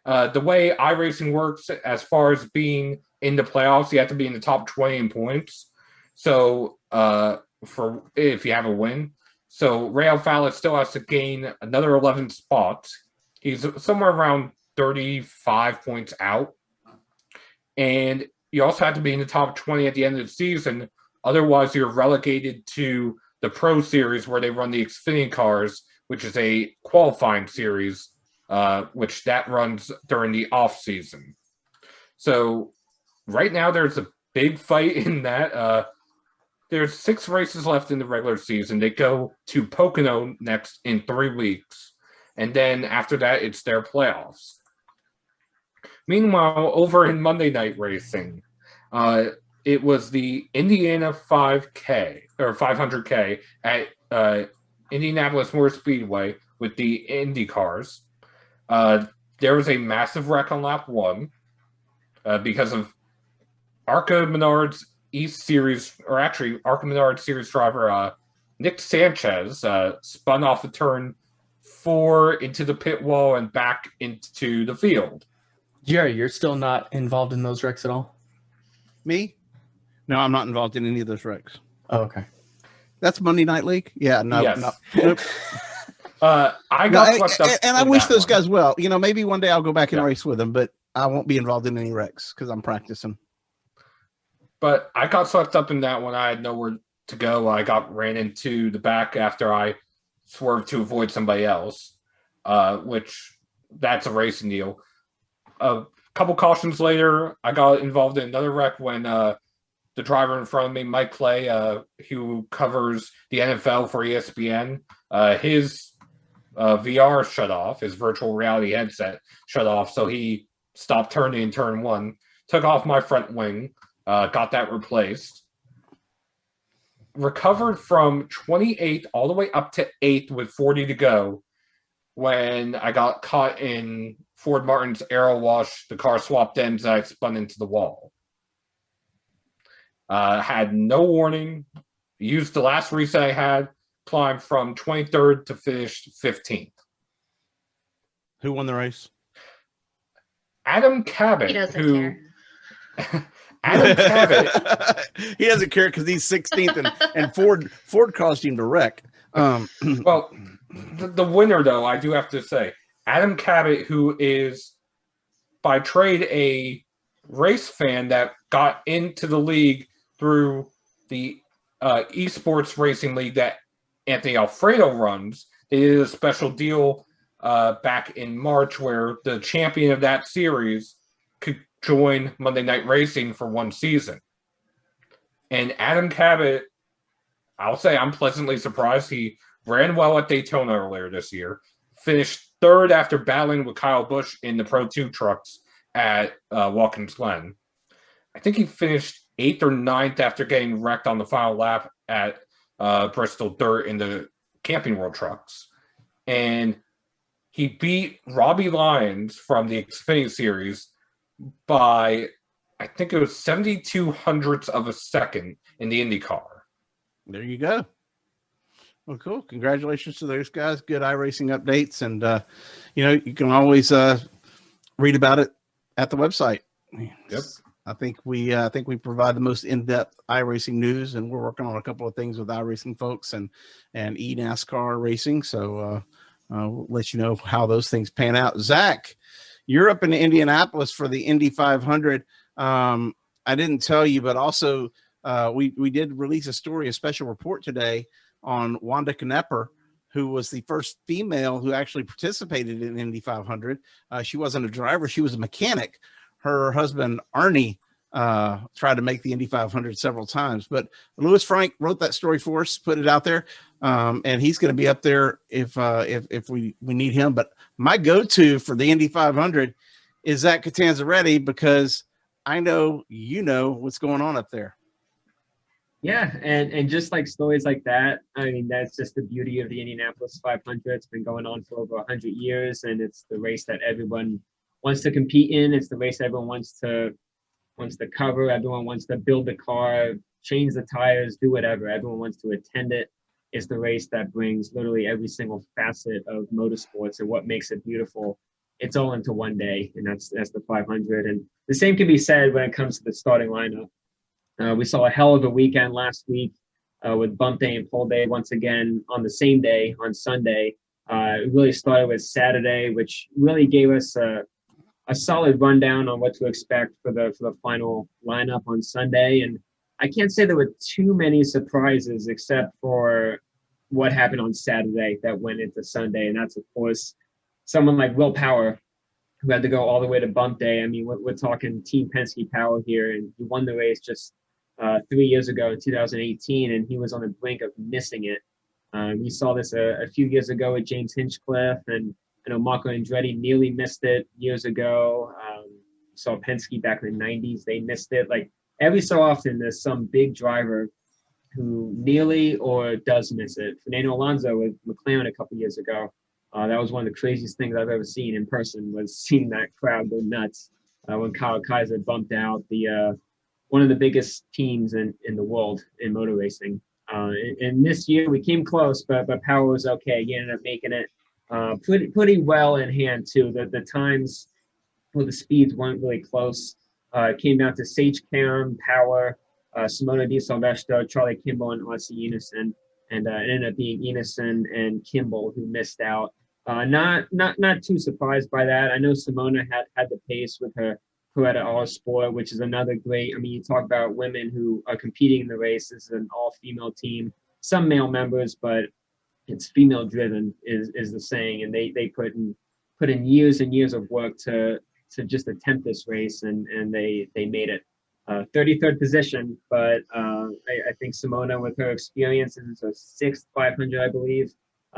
The way iRacing works, as far as being in the playoffs, you have to be in the top 20 in points. So, for if you have a win, so Ray Alfala still has to gain another 11 spots. He's somewhere around 35 points out, and you also have to be in the top 20 at the end of the season. Otherwise, you're relegated to the Pro Series, where they run the Xfinity cars, which is a qualifying series. Which that runs during the off season. So right now there's a big fight in that. There's 6 races left in the regular season. They go to Pocono next in 3 weeks. And then after that, it's their playoffs. Meanwhile, over in Monday Night Racing, it was the Indiana 5K or 500K at Indianapolis Motor Speedway with the Indy cars. There was a massive wreck on lap 1 because of ARCA Menards East Series, or actually ARCA Menards Series driver Nick Sanchez spun off of turn 4 into the pit wall and back into the field. Jerry, you're still not involved in those wrecks at all? Me? No, I'm not involved in any of those wrecks. Oh, okay. That's Monday Night League? Yeah, no. Yes. No, nope. I got swept up, and I wish those guys well. You know, maybe one day I'll go back and race with them, but I won't be involved in any wrecks because I'm practicing. But I got swept up in that one. I had nowhere to go. I got ran into the back after I swerved to avoid somebody else, which that's a racing deal. A couple cautions later, I got involved in another wreck when the driver in front of me, Mike Clay, who covers the NFL for ESPN, his VR shut off, his virtual reality headset shut off, so he stopped turning in turn 1, took off my front wing, got that replaced, recovered from 28th all the way up to 8th with 40 to go when I got caught in Ford Martin's aero wash. The car swapped ends and I spun into the wall. Had no warning, used the last reset I had, climbed from 23rd to finish 15th. Who won the race? Adam Cabot. He doesn't care. Adam Cabot. He doesn't care because he's 16th and Ford caused him to wreck. Well, the winner, though, I do have to say, Adam Cabot, who is by trade a race fan that got into the league through the esports racing league that Anthony Alfredo runs. They did a special deal back in March where the champion of that series could join Monday Night Racing for 1 season. And Adam Cabot, I'll say I'm pleasantly surprised. He ran well at Daytona earlier this year, finished 3rd after battling with Kyle Busch in the Pro 2 trucks at Watkins Glen. I think he finished 8th or 9th after getting wrecked on the final lap at Bristol Dirt in the Camping World trucks. And he beat Robbie Lyons from the Xfinity Series by, I think it was 72 hundredths of a second in the IndyCar. There you go. Well, cool. Congratulations to those guys. Good iRacing updates. And, you can always read about it at the website. Yep. I think we provide the most in-depth iRacing news, and we're working on a couple of things with iRacing folks and eNASCAR racing. So we'll let you know how those things pan out. Zach, you're up in Indianapolis for the Indy 500. I didn't tell you, but also we did release a special report today on Wanda Knepper, who was the first female who actually participated in Indy 500. She wasn't a driver. She was a mechanic. Her husband, Arnie, tried to make the Indy 500 several times. But Louis Frank wrote that story for us, put it out there, and he's going to be up there if we need him. But my go-to for the Indy 500 is at Catanzareti, because I know what's going on up there. Yeah, and just like stories like that, I mean, that's just the beauty of the Indianapolis 500. It's been going on for over 100 years, and it's the race that everyone wants to compete in. It's the race everyone wants to cover. Everyone wants to build the car, change the tires, do whatever. Everyone wants to attend it. It's the race that brings literally every single facet of motorsports and what makes it beautiful. It's all into one day, and that's the 500. And the same can be said when it comes to the starting lineup. We saw a hell of a weekend last week with bump day and pole day once again on the same day on Sunday. It really started with Saturday, which really gave us a solid rundown on what to expect for the final lineup on Sunday. And I can't say there were too many surprises except for what happened on Saturday that went into Sunday. And that's, of course, someone like Will Power, who had to go all the way to bump day. I mean, we're talking Team Penske Power here, and he won the race just 3 years ago in 2018, and he was on the brink of missing it. We saw this a few years ago with James Hinchcliffe, and I know Marco Andretti nearly missed it years ago. Saw Penske back in the 90s, they missed it. Like every so often, there's some big driver who nearly or does miss it. Fernando Alonso with McLaren a couple years ago. That was one of the craziest things I've ever seen in person, was seeing that crowd go nuts when Kyle Kaiser bumped out the one of the biggest teams in the world in motor racing. And this year we came close, but Power was okay. He ended up making it pretty well in hand too. The times for the speeds weren't really close. It came down to Sage Karam, Power, Simona Di Silvestro, Charlie Kimball, and Aussie Unison. And it ended up being Unison and Kimball who missed out. Not too surprised by that. I know Simona had the pace with her Coretta All-Sport, which is another great, I mean, you talk about women who are competing in the race. This is an all-female team, some male members, but it's female-driven is the saying, and they put in years and years of work to just attempt this race, and they made it. 33rd position, but I think Simona, with her experience, this is her 6th 500, I believe.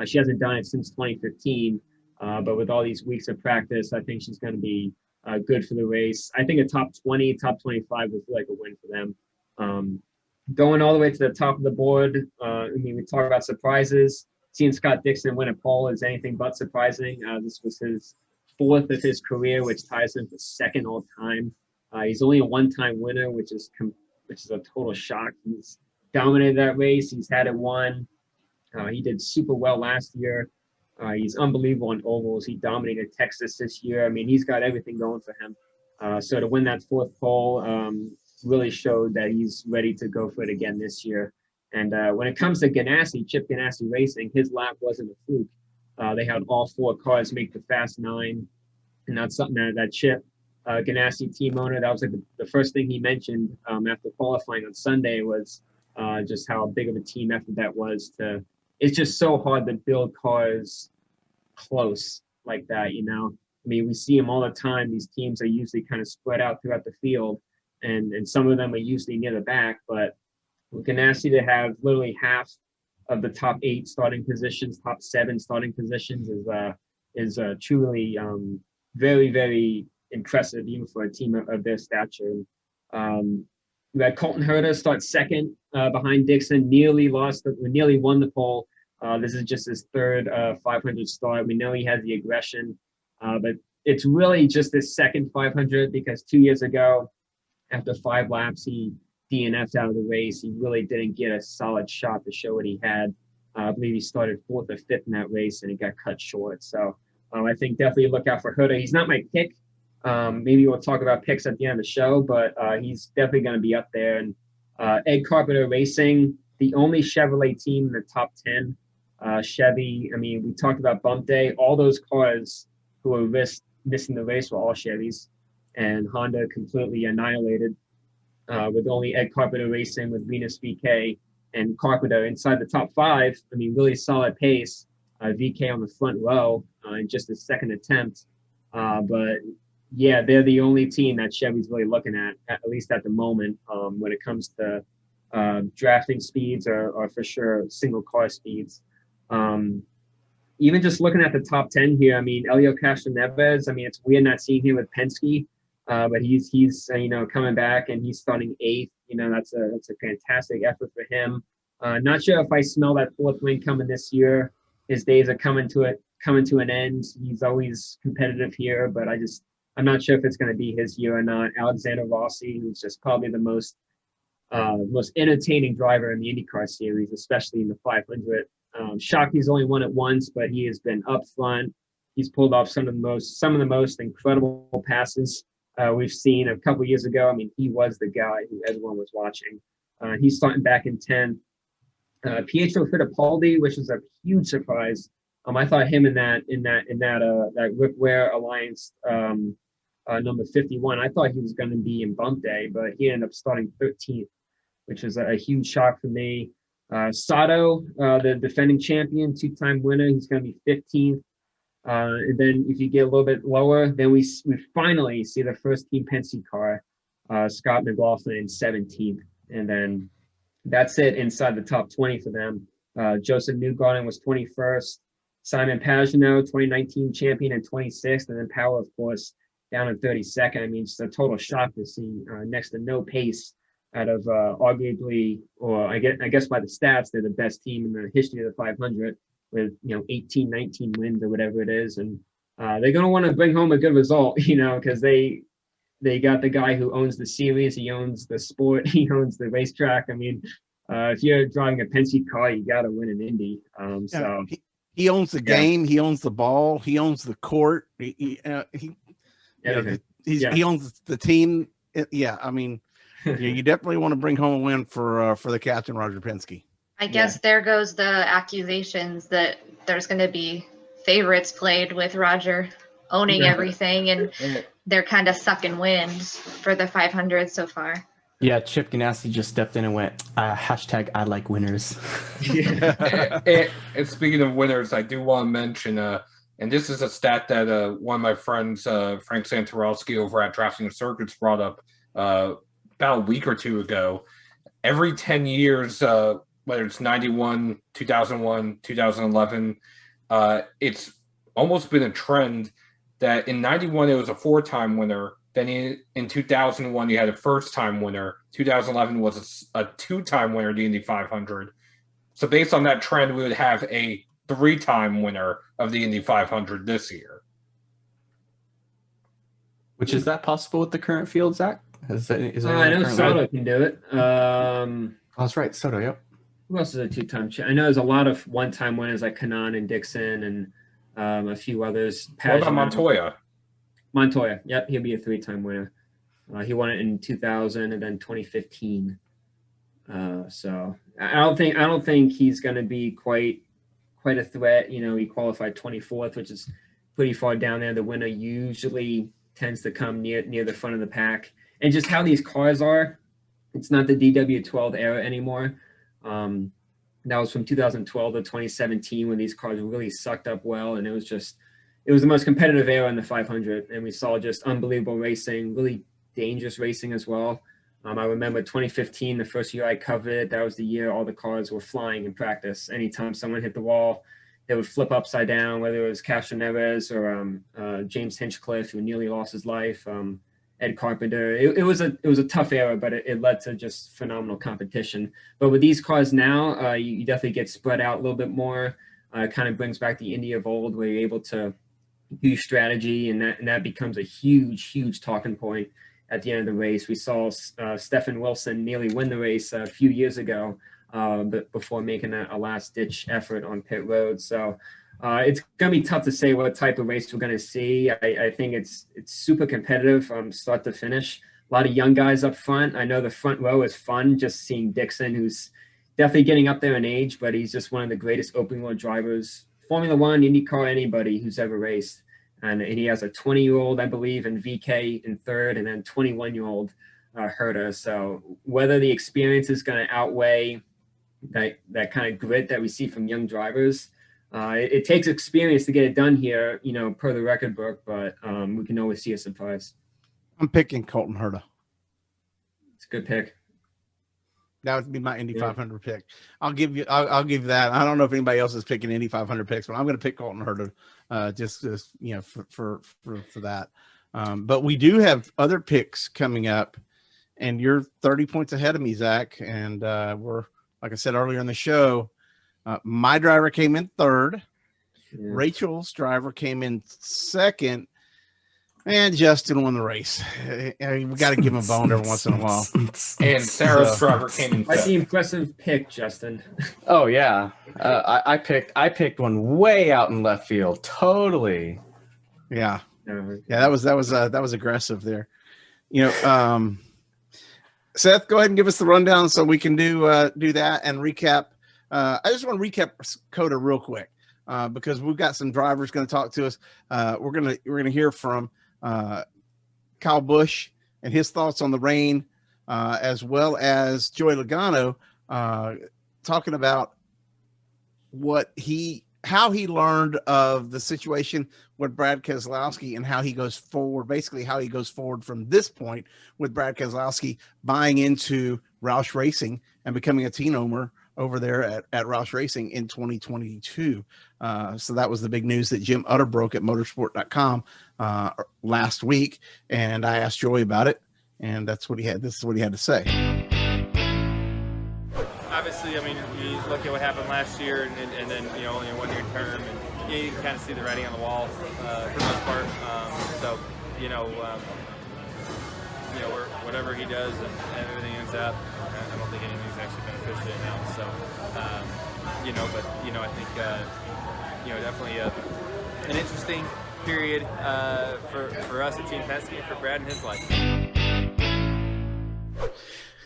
She hasn't done it since 2015, but with all these weeks of practice, I think she's going to be good for the race. I think a top 20, top 25 would feel like a win for them. Going all the way to the top of the board, I mean, we talk about surprises. Seeing Scott Dixon win a pole is anything but surprising. This was his 4th of his career, which ties him for 2nd all time. He's only a one-time winner, which is a total shock. He's dominated that race. He's had it won. He did super well last year. He's unbelievable on ovals. He dominated Texas this year. I mean, he's got everything going for him. So to win that 4th pole really showed that he's ready to go for it again this year. And when it comes to Ganassi, Chip Ganassi Racing, his lap wasn't a fluke. They had all 4 cars make the Fast 9, and that's something that Chip Ganassi team owner, that was like the first thing he mentioned after qualifying on Sunday was just how big of a team effort that was. It's just so hard to build cars close like that, you know. I mean, we see them all the time. These teams are usually kind of spread out throughout the field, and some of them are usually near the back. But with Ganassi to have literally half of the top 8 starting positions, top 7 starting positions is truly very, very impressive, even for a team of their stature. We had Colton Herta start 2nd behind Dixon, nearly won the pole. This is just his 3rd 500 start. We know he has the aggression, but it's really just his 2nd 500 because 2 years ago, after 5 laps, he DNF'd out of the race. He really didn't get a solid shot to show what he had. I believe he started 4th or 5th in that race, and he got cut short. So I think definitely look out for Huda. He's not my pick. Maybe we'll talk about picks at the end of the show, but he's definitely going to be up there. And Ed Carpenter Racing, the only Chevrolet team in the top 10. Chevy, I mean, we talked about bump day. All those cars who were missing the race were all Chevys, and Honda completely annihilated with only Ed Carpenter Racing with Venus VK and Carpenter inside the top 5. I mean, really solid pace. VK on the front row in just his second attempt. But yeah, they're the only team that Chevy's really looking at least at the moment, when it comes to drafting speeds or for sure single car speeds. Even just looking at the top 10 here, I mean, Elio Castroneves, I mean, it's weird not seeing him with Penske, but he's coming back and he's starting 8th. That's a fantastic effort for him. Not sure if I smell that 4th win coming this year. His days are coming to an end. He's always competitive here, but I'm not sure if it's going to be his year or not. Alexander Rossi, who's just probably the most entertaining driver in the IndyCar series, especially in the 500. Shocked he's only won it once, but he has been up front. He's pulled off some of the most incredible passes we've seen a couple years ago. I mean, he was the guy who everyone was watching. He's starting back in 10th. Pietro Fittipaldi, which was a huge surprise. I thought him in that Rick Ware Alliance number 51. I thought he was going to be in bump day, but he ended up starting 13th, which is a huge shock for me. Sato, the defending champion, 2-time winner, he's going to be 15th. And then if you get a little bit lower, then we finally see the first Team Penske car, Scott McLaughlin in 17th. And then that's it inside the top 20 for them. Joseph Newgarden was 21st. Simon Pagenaud, 2019 champion, and 26th. And then Power, of course, down in 32nd. I mean, it's a total shock to see next to no pace out of arguably, or I guess by the stats, they're the best team in the history of the 500 with 18, 19 wins or whatever it is. And they're going to want to bring home a good result, because they got the guy who owns the series, he owns the sport, he owns the racetrack. I mean, if you're driving a Penske car, you got to win an Indy. So he owns the game, he owns the ball, he owns the court, he owns the team. Yeah, I mean, you definitely want to bring home a win for the captain, Roger Penske. I guess there goes the accusations that there's going to be favorites played with Roger owning everything, and they're kind of sucking wins for the 500 so far. Yeah, Chip Ganassi just stepped in and went, hashtag I like winners. And speaking of winners, I do want to mention, and this is a stat that one of my friends, Frank Santorowski over at Drafting the Circuits, brought up about a week or two ago. Every 10 years, whether it's 91, 2001, 2011, it's almost been a trend that in 91, it was a 4-time winner. Then in 2001, you had a first-time winner. 2011 was a 2-time winner of the Indy 500. So based on that trend, we would have a 3-time winner of the Indy 500 this year. Which is that possible with the current field, Zach? Is I know Soto can do it. That's right, Soto, yep. Who else is a 2-time? I know there's a lot of 1-time winners like Kanan and Dixon and a few others. What about Montoya? Montoya, yep, he'll be a 3-time winner. He won it in 2000 and then 2015. So I don't think he's going to be quite a threat. He qualified 24th, which is pretty far down there. The winner usually tends to come near the front of the pack. And just how these cars are, it's not the DW12 era anymore. That was from 2012 to 2017 when these cars really sucked up well, and it was the most competitive era in the 500, and we saw just unbelievable racing, really dangerous racing as well. I remember 2015, the first year I covered it, that was the year all the cars were flying in practice. Anytime someone hit the wall, they would flip upside down, whether it was Castroneves or James Hinchcliffe, who nearly lost his life, Ed Carpenter. It was a tough era, but it led to just phenomenal competition. But with these cars now, you definitely get spread out a little bit more. It kind of brings back the Indy of old, where you're able to use strategy, and that becomes a huge talking point at the end of the race. We saw Stephen Wilson nearly win the race a few years ago but before making a last ditch effort on pit road. So it's going to be tough to say what type of race we're going to see. I think it's super competitive from start to finish. A lot of young guys up front. I know the front row is fun, just seeing Dixon, who's definitely getting up there in age, but he's just one of the greatest open wheel drivers, Formula One, IndyCar, anybody who's ever raced. And he has a 20-year-old, I believe, in VK in third, and then 21-year-old Herta. So whether the experience is going to outweigh that kind of grit that we see from young drivers, it takes experience to get it done here, per the record book, but we can always see a surprise. I'm picking Colton Herta. It's a good pick. That would be my Indy 500 pick. I'll give that. I don't know if anybody else is picking Indy 500 picks, but I'm going to pick Colton Herta just for that. But we do have other picks coming up, and you're 30 points ahead of me, Zach. And we're, like I said earlier in the show, my driver came in third. Yeah. Rachel's driver came in second. And Justin won the race. We got to give him a bone every once in a while. And Sarah's driver came in. That's the impressive pick, Justin. Oh yeah, I picked one way out in left field. Totally. Yeah, yeah. That was aggressive there. Seth, go ahead and give us the rundown so we can do that and recap. I just want to recap COTA real quick because we've got some drivers going to talk to us. We're gonna hear from Kyle Busch and his thoughts on the rain, as well as Joey Logano talking about how he learned of the situation with Brad Keselowski and how he goes forward, basically how he goes forward from this point with Brad Keselowski buying into Roush Racing and becoming a team owner over there at Roush Racing in 2022. So that was the big news that Jim Utter broke at motorsport.com last week. And I asked Joey about it, and this is what he had to say. Obviously, I mean, you look at what happened last year and then, only a one-year term, and you can kind of see the writing on the wall for the most part. Whatever he does and everything ends up, I don't think anything's actually been officially announced. So, I think, definitely an interesting period for us at Team Hendrick, for Brad and his life.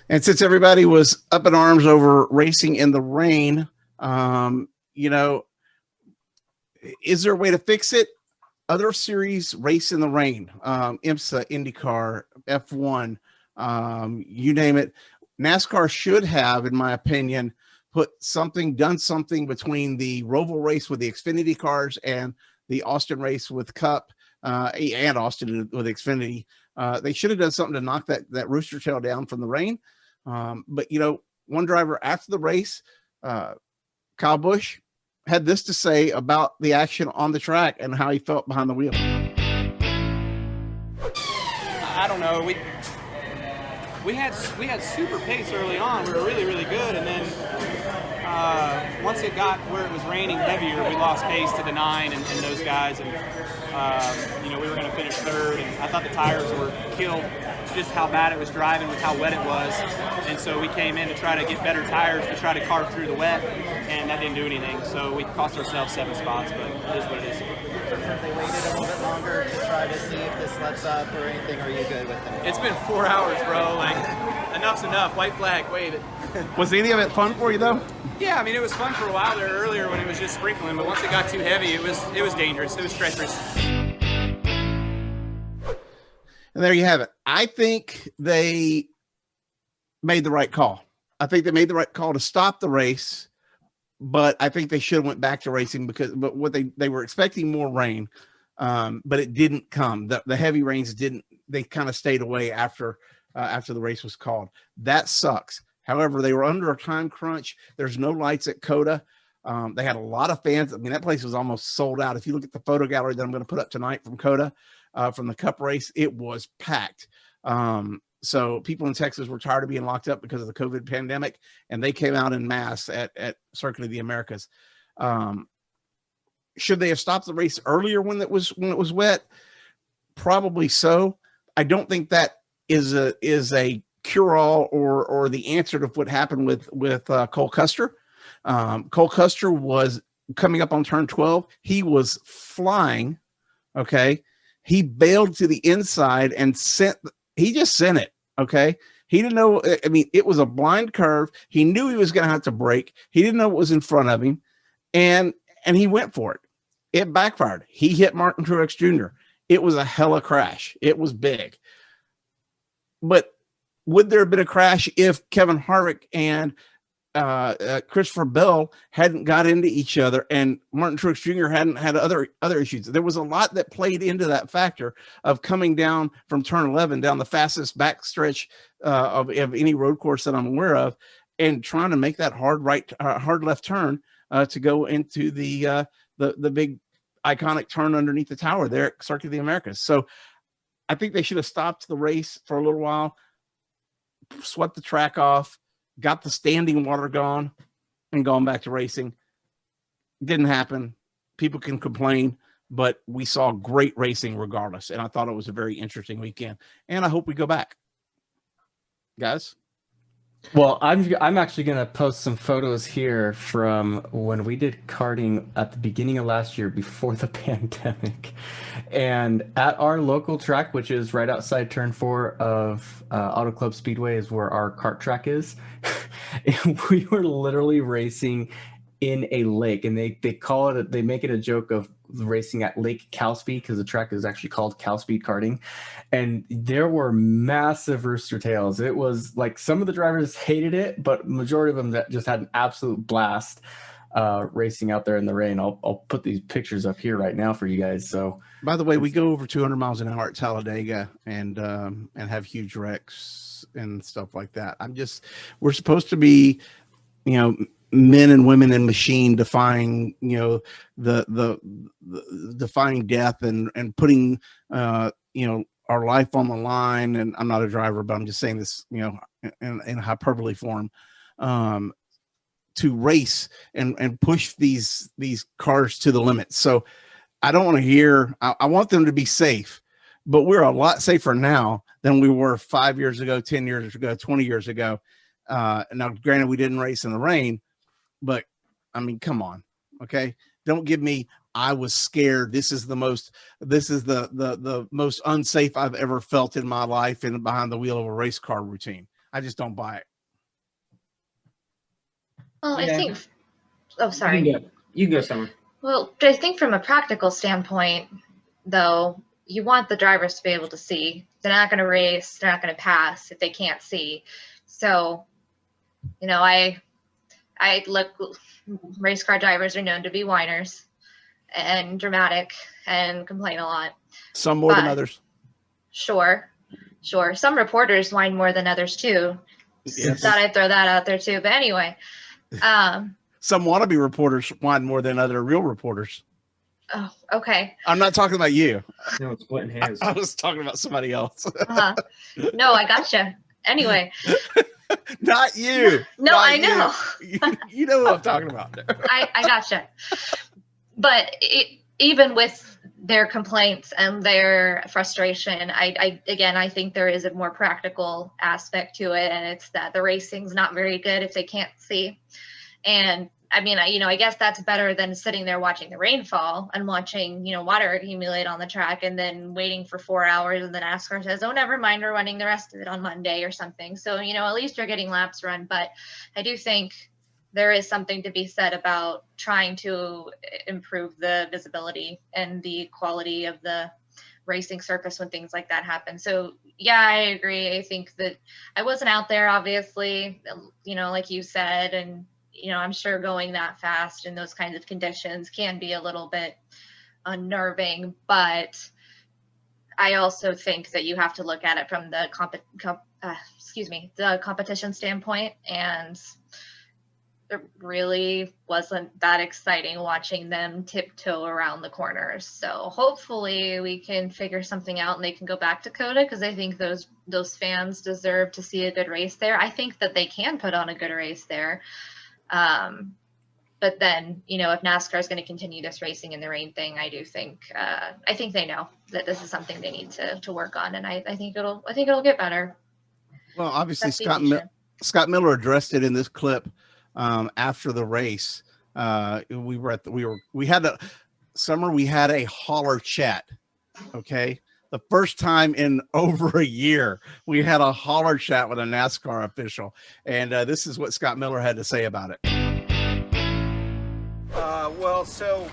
And since everybody was up in arms over racing in the rain, is there a way to fix it? Other series race in the rain, IMSA, IndyCar, F1, you name it. NASCAR should have, in my opinion, done something between the Roval race with the Xfinity cars and the Austin race with Cup and Austin with Xfinity. They should have done something to knock that rooster tail down from the rain. But one driver after the race, Kyle Busch, had this to say about the action on the track and how he felt behind the wheel. I don't know. We had super pace early on. We were really, really good, and then once it got where it was raining heavier, we lost pace to the 9 and those guys, and we were going to finish third. And I thought the tires were killed, just how bad it was driving with how wet it was, and so we came in to try to get better tires to try to carve through the wet, and that didn't do anything. So we cost ourselves 7 spots, but it is what it is. Have they waited a little bit longer to try to see if this lets up or anything? Are you good with it? It's been 4 hours, bro. Like, enough's enough. White flag, wave it. Was any of it fun for you though? Yeah, I mean, it was fun for a while there earlier when it was just sprinkling, but once it got too heavy, it was dangerous. It was treacherous. And there you have it. I think they made the right call. I think they made the right call to stop the race, but I think they should have went back to racing but what they were expecting more rain, but it didn't come. The heavy rains didn't. They kind of stayed away after the race was called. That sucks. However, they were under a time crunch. There's no lights at COTA. They had a lot of fans. I mean, that place was almost sold out. If you look at the photo gallery that I'm going to put up tonight from COTA, from the Cup race, it was packed. So people in Texas were tired of being locked up because of the COVID pandemic, and they came out in mass at Circuit of the Americas. Should they have stopped the race earlier when it was wet? Probably so. I don't think that is a cure-all or the answer to what happened with Cole Custer. Cole Custer was coming up on turn 12. He was flying. Okay. He bailed to the inside and he just sent it. Okay. He didn't know. I mean, it was a blind curve. He knew he was going to have to brake. He didn't know what was in front of him. And he went for it. It backfired. He hit Martin Truex Jr. It was a hella crash. It was big. But would there have been a crash if Kevin Harvick and Christopher Bell hadn't got into each other and Martin Truex Jr. hadn't had other issues? There was a lot that played into that factor of coming down from turn 11 down the fastest backstretch of any road course that I'm aware of, and trying to make that hard left turn to go into the big iconic turn underneath the tower there at Circuit of the Americas. So I think they should have stopped the race for a little while, swept the track off, got the standing water gone, and gone back to racing. Didn't happen. People can complain, but we saw great racing regardless. And I thought it was a very interesting weekend. And I hope we go back. Guys? Well, I'm actually going to post some photos here from when we did karting at the beginning of last year before the pandemic. And at our local track, which is right outside turn 4 of Auto Club Speedway, is where our kart track is. And we were literally racing in a lake, and they call it, they make it a joke of racing at Lake Cowspeed because the track is actually called Cowspeed Karting. And there were massive rooster tails. It was like some of the drivers hated it, but majority of them that just had an absolute blast racing out there in the rain. I'll put these pictures up here right now for you guys. So, by the way, we go over 200 miles an hour at Talladega and have huge wrecks and stuff like that. We're supposed to be, men and women and machine defying, the defying death and putting, our life on the line. And I'm not a driver, but I'm just saying this, in hyperbole form, to race and push these cars to the limit. So I don't want to hear, I want them to be safe, but we're a lot safer now than we were 5 years ago, 10 years ago, 20 years ago. Now, granted, we didn't race in the rain, but I mean, come on. Okay. Don't give me, I was scared. This is the most unsafe I've ever felt in my life and behind the wheel of a race car routine. I just don't buy it. Well, I think, sorry. You can go somewhere. Well, I think from a practical standpoint, though, you want the drivers to be able to see. They're not going to race. They're not going to pass if they can't see. So, I look, race car drivers are known to be whiners and dramatic and complain a lot. Some more than others. Sure. Some reporters whine more than others too. Yes. Thought I'd throw that out there too. But anyway. Some wannabe reporters whine more than other real reporters. Oh, okay. I'm not talking about you. No, it's splitting hairs. I was talking about somebody else. No, I gotcha. Anyway. Not you. No, I know. You know what I'm talking about. I gotcha. But even with their complaints and their frustration, I think there is a more practical aspect to it, and it's that the racing's not very good if they can't see. And I mean, I guess that's better than sitting there watching the rainfall and watching, water accumulate on the track and then waiting for 4 hours. And then NASCAR says, oh, never mind, we're running the rest of it on Monday or something. So, at least you're getting laps run. But I do think there is something to be said about trying to improve the visibility and the quality of the racing surface when things like that happen. So, yeah, I agree. I think that I wasn't out there, obviously, like you said, and I'm sure going that fast in those kinds of conditions can be a little bit unnerving, but I also think that you have to look at it from the competition standpoint, and it really wasn't that exciting watching them tiptoe around the corners. So hopefully we can figure something out and they can go back to COTA, because I think those fans deserve to see a good race there. I think that they can put on a good race there. But then, if NASCAR is going to continue this racing in the rain thing, I think they know that this is something they need to work on. And I think it'll get better. Well, obviously Reputation. Scott Miller addressed it in this clip after the race. We had a holler chat. Okay. The first time in over a year, we had a holler chat with a NASCAR official. And this is what Scott Miller had to say about it. Well, so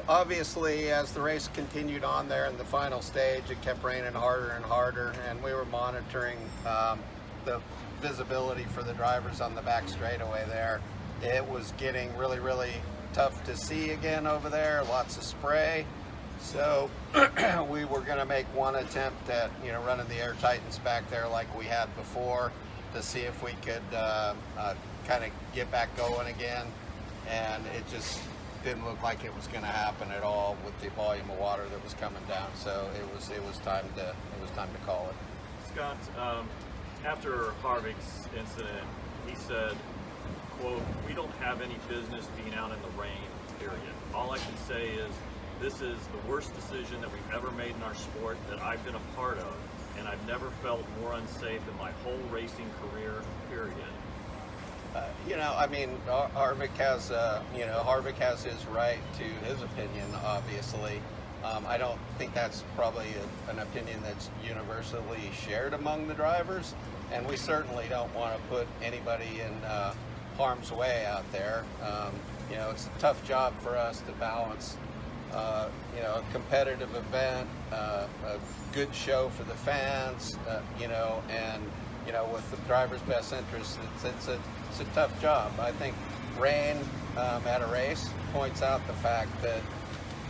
obviously as the race continued on there in the final stage, it kept raining harder and harder, and we were monitoring the visibility for the drivers on the back straightaway there. It was getting really, really tough to see again over there, lots of spray. So we were going to make one attempt at, running the Air Titans back there like we had before to see if we could kind of get back going again. And it just didn't look like it was going to happen at all with the volume of water that was coming down. So it was time to call it. Scott, after Harvick's incident, he said, quote, "We don't have any business being out in the rain, period. All I can say is this is the worst decision that we've ever made in our sport that I've been a part of, and I've never felt more unsafe in my whole racing career, period." Harvick has his right to his opinion, obviously. I don't think that's probably an opinion that's universally shared among the drivers, and we certainly don't want to put anybody in harm's way out there. It's a tough job for us to balance, a competitive event, a good show for the fans, and with the driver's best interest. It's a tough job. I think rain at a race points out the fact that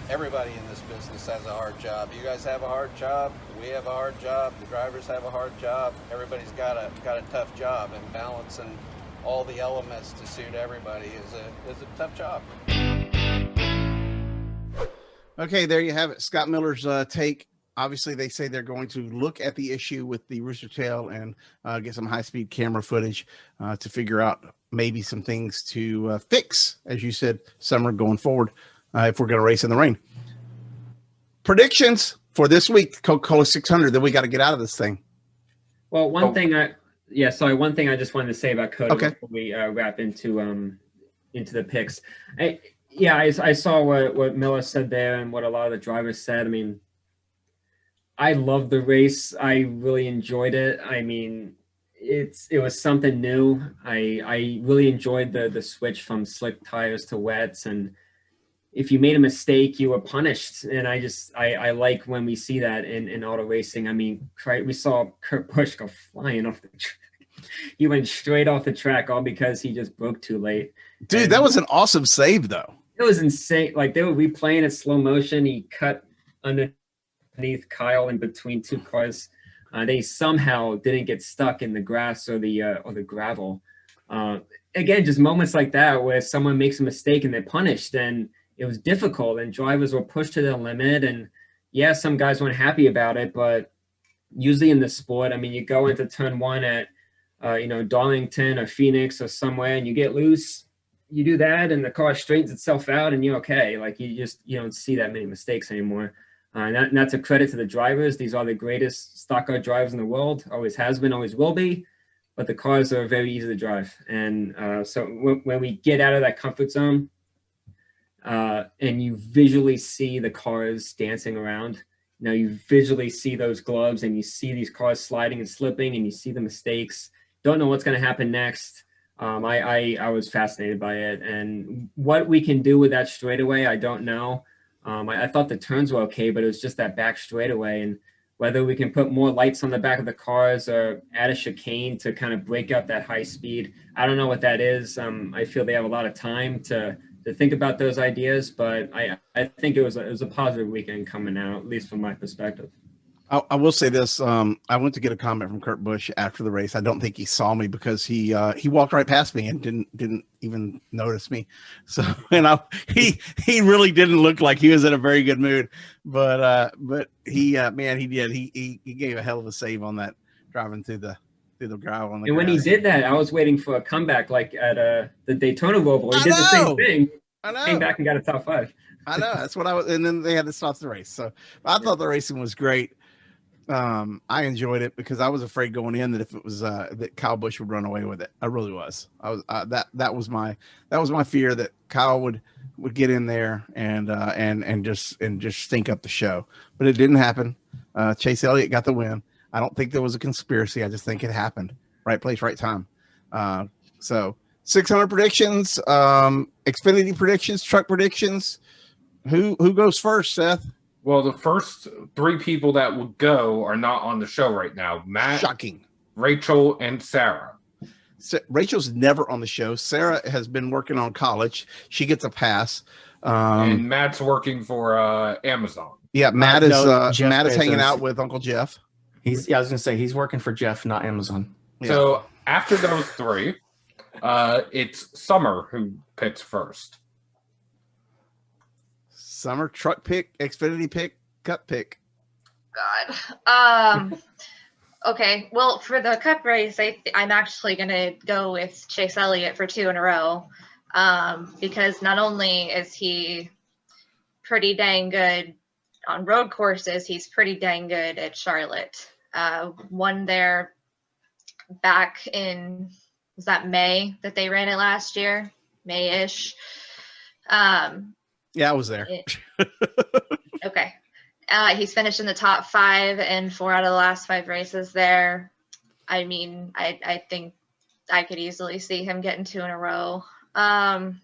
everybody in this business has a hard job. You guys have a hard job. We have a hard job. The drivers have a hard job. Everybody's got a tough job, and balancing all the elements to suit everybody is a tough job. Okay, there you have it. Scott Miller's take. Obviously, they say they're going to look at the issue with the rooster tail and get some high-speed camera footage to figure out maybe some things to fix, as you said, Summer, going forward, if we're going to race in the rain. Predictions for this week, Coca-Cola 600, that we got to get out of this thing. Well, one thing I just wanted to say about COTA before we wrap into the picks. I saw what Miller said there and what a lot of the drivers said. I mean, I loved the race. I really enjoyed it. I mean, it was something new. I really enjoyed the switch from slick tires to wets, and if you made a mistake, you were punished. And I like when we see that in auto racing. I mean, we saw Kurt Busch go flying off the track. He went straight off the track all because he just broke too late. Dude, that was an awesome save, though. It was insane. Like, they were replaying it slow motion. He cut underneath Kyle in between two cars. They somehow didn't get stuck in the grass or the gravel. Again, just moments like that where someone makes a mistake and they're punished, and it was difficult, and drivers were pushed to their limit. And yeah, some guys weren't happy about it, but usually in the sport, I mean, you go into turn one at Darlington or Phoenix or somewhere, and you get loose, you do that, and the car straightens itself out, and you're okay. Like, you don't see that many mistakes anymore. And that's a credit to the drivers. These are the greatest stock car drivers in the world. Always has been, always will be. But the cars are very easy to drive. And so when we get out of that comfort zone and you visually see the cars dancing around, you visually see those gloves and you see these cars sliding and slipping and you see the mistakes, don't know what's going to happen next. I was fascinated by it. And what we can do with that straightaway, I don't know. I thought the turns were okay, but it was just that back straightaway, and whether we can put more lights on the back of the cars or add a chicane to kind of break up that high speed. I don't know what that is. I feel they have a lot of time to think about those ideas, but I think it was a positive weekend coming out, at least from my perspective. I will say this. I went to get a comment from Kurt Busch after the race. I don't think he saw me because he walked right past me and didn't even notice me. So, he really didn't look like he was in a very good mood, but he did. He gave a hell of a save on that, driving through the gravel. And when he did that, I was waiting for a comeback like at the Daytona Roval. He did the same thing. I know. Came back and got a top 5. I know. That's what I was. And then they had to stop the race. So I thought the racing was great. I enjoyed it because I was afraid going in that if it was that Kyle Busch would run away with it. I really was. I was that was my fear, that Kyle would get in there and just stink up the show. But it didn't happen. Chase Elliott got the win. I don't think there was a conspiracy. I just think it happened. Right place, right time. So 600 predictions, Xfinity predictions, truck predictions. Who goes first, Seth? Well, the first 3 people that will go are not on the show right now. Matt, Shocking. Rachel, and Sarah. Rachel's never on the show. Sarah has been working on college. She gets a pass. And Matt's working for Amazon. Yeah, Matt is hanging Bezos. out with Uncle Jeff. I was gonna say he's working for Jeff, not Amazon. Yeah. So after those 3, it's Summer who picks first. Summer truck pick, Xfinity pick, Cup pick. God. Okay. Well, for the Cup race, I'm actually going to go with Chase Elliott for 2 in a row, because not only is he pretty dang good on road courses, he's pretty dang good at Charlotte. Won there back in, was that May that they ran it last year? May-ish. Yeah, I was there. Okay. He's finished in the top 5 in 4 out of the last 5 races there. I mean, I think I could easily see him getting 2 in a row. Can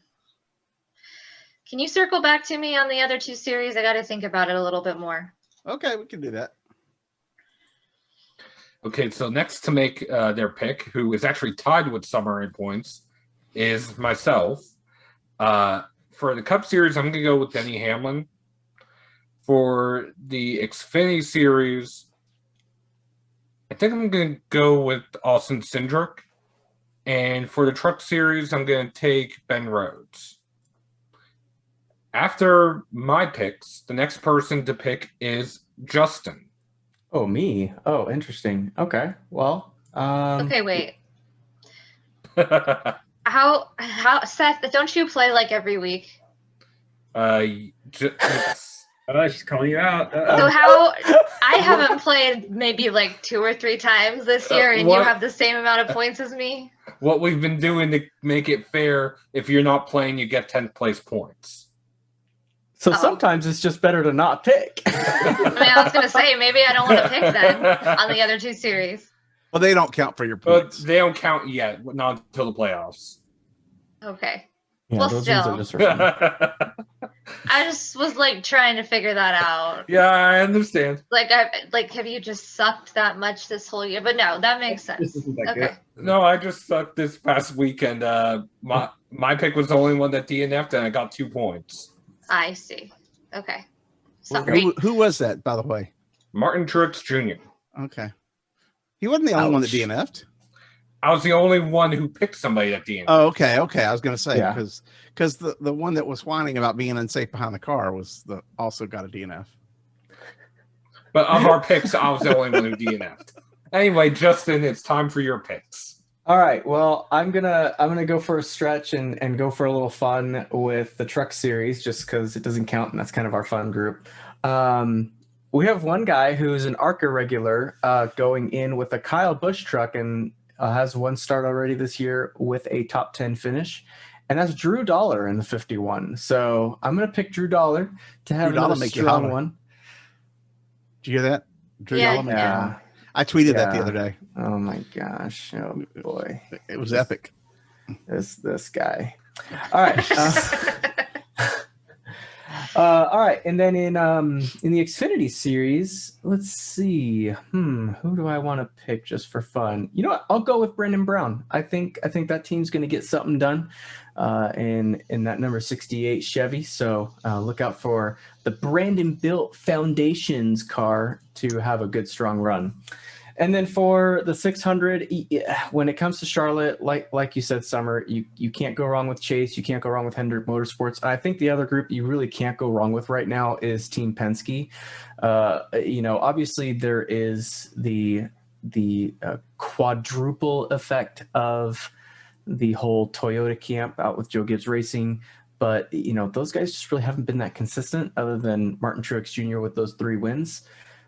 you circle back to me on the other 2 series? I got to think about it a little bit more. Okay, we can do that. Okay, so next to make their pick, who is actually tied with Summer in points, is myself. For the Cup Series, I'm going to go with Denny Hamlin. For the Xfinity Series, I think I'm going to go with Austin Cindric. And for the Truck Series, I'm going to take Ben Rhodes. After my picks, the next person to pick is Justin. Oh, me? Oh, interesting. Okay. Well, Okay, wait. How Seth, don't you play like every week? Yes. Oh, she's calling you out. So how I haven't played maybe like 2 or 3 times this year, and you have the same amount of points as me? What we've been doing to make it fair, if you're not playing, you get 10th place points. So sometimes it's just better to not pick. I mean, I was going to say, maybe I don't want to pick then on the other 2 series. Well, they don't count for your But points. they don't count yet, not until the playoffs. Okay. Yeah, Well, those still. ones are just for fun. I just was like trying to figure that out. Yeah, I understand. Like, have you just sucked that much this whole year? But no, that makes sense. This isn't that Okay. No, I just sucked this past weekend. My pick was the only one that DNF'd, and I got 2 points. I see. Okay. Sorry. Who was that, by the way? Martin Truex Jr. Okay. He wasn't the only one that Ouch. DNF'd. I was the only one who picked somebody at DNF. Oh, okay. I was going to say, Yeah. because the one that was whining about being unsafe behind the car also got a DNF. But of our picks, I was the only one who DNF'd. Anyway, Justin, it's time for your picks. All right. Well, I'm gonna go for a stretch and go for a little fun with the Truck Series, just because it doesn't count, and that's kind of our fun group. We have one guy who's an ARCA regular going in with a Kyle Busch truck and has one start already this year with a top 10 finish, and that's Drew Dollar in the 51. So I'm gonna pick Drew Dollar to have Drew Dollar another make you strong holler. one. Did you hear that? Drew Yeah, Dollar made you yeah. holler. I tweeted that the Yeah. other day. Oh my gosh! Oh boy, It was epic. this guy. All right. All right, and then in the Xfinity Series, let's see. Who do I want to pick just for fun? You know what? I'll go with Brendan Brown. I think that team's going to get something done in that number 68 Chevy. So look out for the Brandon Built Foundations car to have a good strong run. And then for the 600, when it comes to Charlotte, like you said, Summer, you can't go wrong with Chase. You can't go wrong with Hendrick Motorsports. I think the other group you really can't go wrong with right now is Team Penske. Obviously there is the quadruple effect of the whole Toyota camp out with Joe Gibbs Racing. But, those guys just really haven't been that consistent other than Martin Truex Jr. with those 3 wins.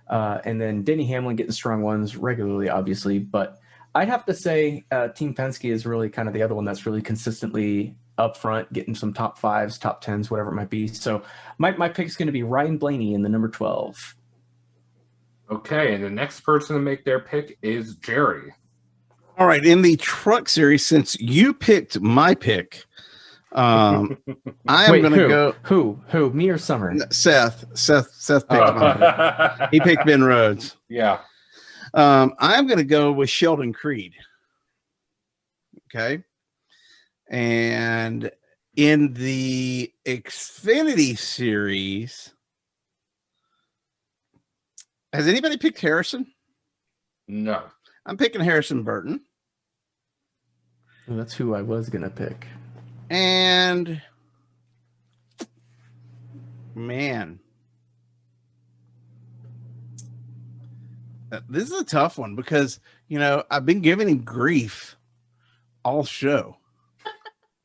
And then Denny Hamlin getting strong ones regularly, obviously. But I'd have to say Team Penske is really kind of the other one that's really consistently up front, getting some top 5s, top 10s, whatever it might be. So my pick is going to be Ryan Blaney in the number 12. Okay, and the next person to make their pick is Jerry. All right, in the truck series, since you picked my pick, I am going to go. Who? Me or Summer? Seth picked my pick. He picked Ben Rhodes. Yeah. I'm going to go with Sheldon Creed. Okay. And in the Xfinity series, has anybody picked Harrison? No. I'm picking Harrison Burton. Well, that's who I was going to pick. And man, this is a tough one because, I've been giving him grief all show.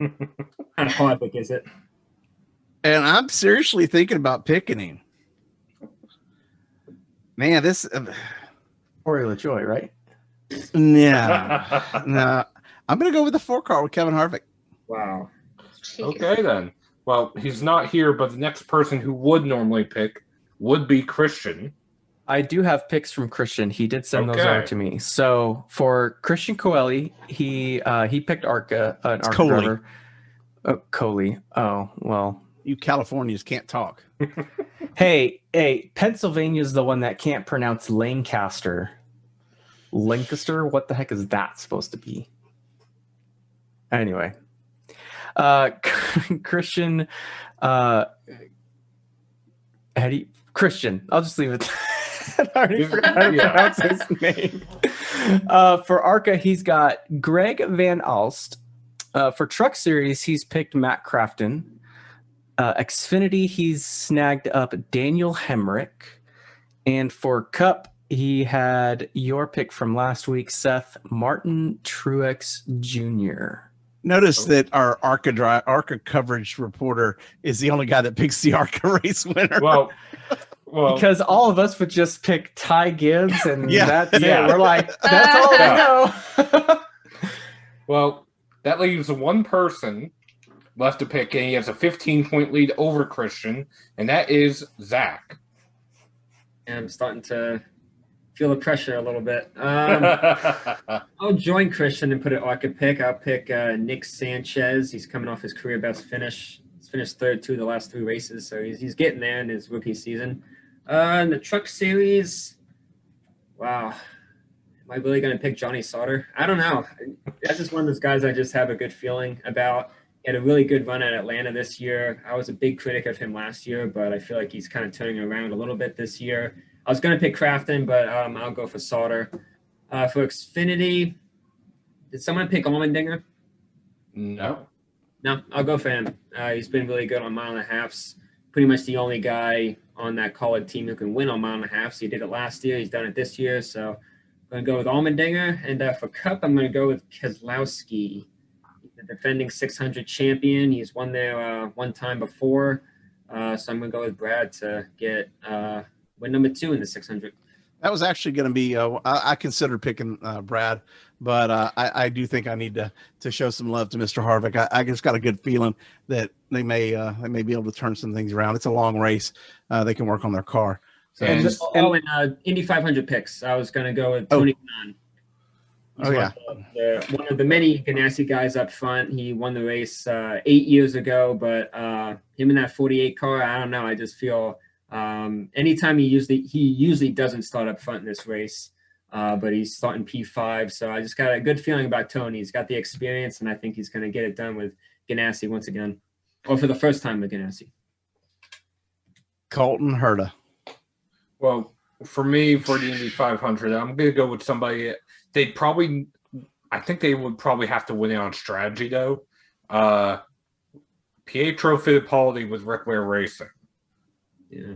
How hard is it? And I'm seriously thinking about picking him. Man, this Corey LaJoy, right? No. I'm going to go with the 4-car with Kevin Harvick. Wow. Jeez. Okay, then. Well, he's not here, but the next person who would normally pick would be Christian. I do have picks from Christian. He did send those over to me. So for Christian Coeli, he picked ARCA, an ARCA Coley. driver. Oh, Coley. Oh, well. You Californians can't talk. Hey, Pennsylvania's the one that can't pronounce Lancaster. Lancaster? What the heck is that supposed to be? Anyway. Christian, Christian. I'll just leave it. I already forgot how to pronounce his name. For ARCA, he's got Greg Van Alst. For Truck Series, he's picked Matt Crafton. Xfinity, he's snagged up Daniel Hemrick. And for Cup, he had your pick from last week, Seth, Martin Truex Jr. Notice that our ARCA coverage reporter is the only guy that picks the ARCA race winner. Well, because all of us would just pick Ty Gibbs, and that's it. We're like, that's all we know. Well, that leaves one person left to pick, and he has a 15-point lead over Christian, and that is Zach. And I'm starting to feel the pressure a little bit. I'll join Christian and put an ARCA pick. I'll pick Nick Sanchez. He's coming off his career best finish. He's finished third 2 of the last 3 races, so he's getting there in his rookie season. In the Truck Series, wow. Am I really going to pick Johnny Sauter? I don't know. That's just one of those guys I just have a good feeling about. He had a really good run at Atlanta this year. I was a big critic of him last year, but I feel like he's kind of turning around a little bit this year. I was going to pick Crafton, but I'll go for Sauter. For Xfinity, did someone pick Allmendinger? No. No, I'll go for him. He's been really good on mile and a halfs. Pretty much the only guy on that College team who can win on mile and a half. So he did it last year. He's done it this year. So I'm going to go with Allmendinger. And for Cup, I'm going to go with Keselowski, the defending 600 champion. He's won there one time before. So I'm going to go with Brad to get win number 2 in the 600. That was actually going to be, I considered picking Brad, but I do think I need to show some love to Mr. Harvick. I just got a good feeling that they may be able to turn some things around. It's a long race. They can work on their car. So And Indy 500 picks. I was going to go with Tony Kanaan. He's one of the many Ganassi guys up front. He won the race 8 years ago, but him in that 48 car, I don't know. I just feel anytime he usually doesn't start up front in this race, but he's starting P5. So I just got a good feeling about Tony. He's got the experience, and I think he's going to get it done with Ganassi once again, or for the first time with Ganassi. Colton Herta. Well, for me, for the Indy 500, I'm going to go with somebody. I think they would probably have to win it on strategy, though. Pietro Fittipaldi with Rick Ware Racing. Yeah.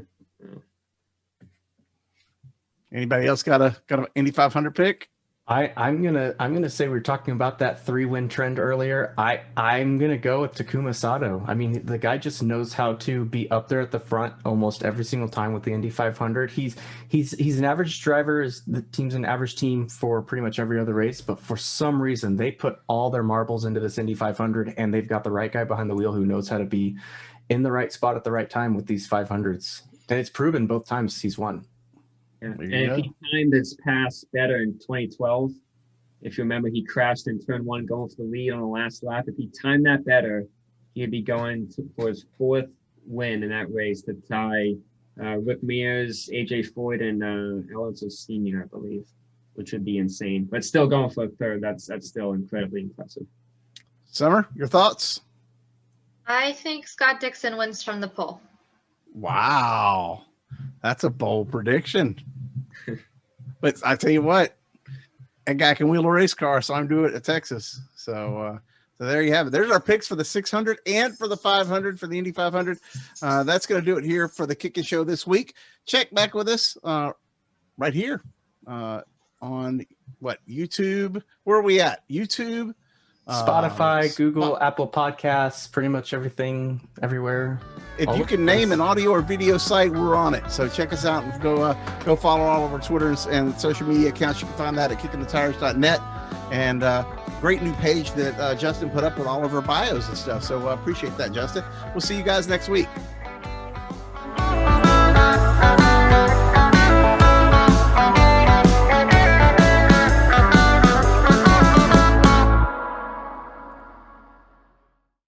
Anybody else got an Indy 500 pick? I'm gonna say we were talking about that 3-win trend earlier. I'm gonna go with Takuma Sato. I mean, the guy just knows how to be up there at the front almost every single time with the Indy 500. He's an average driver. The team's an average team for pretty much every other race, but for some reason they put all their marbles into this Indy 500, and they've got the right guy behind the wheel who knows how to be in the right spot at the right time with these 500s, and it's proven both times he's won. Yeah. And if he timed his pass better in 2012, if you remember, he crashed in turn 1 going for the lead on the last lap. If he timed that better, he'd be going for his 4th win in that race to tie Rick Mears, AJ Foyt, and Alonso Sr., I believe, which would be insane. But still going for a 3rd, that's still incredibly impressive. Summer, your thoughts? I think Scott Dixon wins from the pole. Wow. That's a bold prediction. But I tell you what, that guy can wheel a race car, so I'm doing it at Texas. So there you have it. There's our picks for the 600 and for the 500 for the Indy 500. That's going to do it here for the Kickin' Show this week. Check back with us right here on YouTube. Where are we at? YouTube, Spotify, Google, Apple Podcasts, pretty much everything, everywhere. If you can name an audio or video site, we're on it. So check us out and go follow all of our Twitter and social media accounts. You can find that at kickinthetires.net. And great new page that Justin put up with all of our bios and stuff. So appreciate that, Justin. We'll see you guys next week.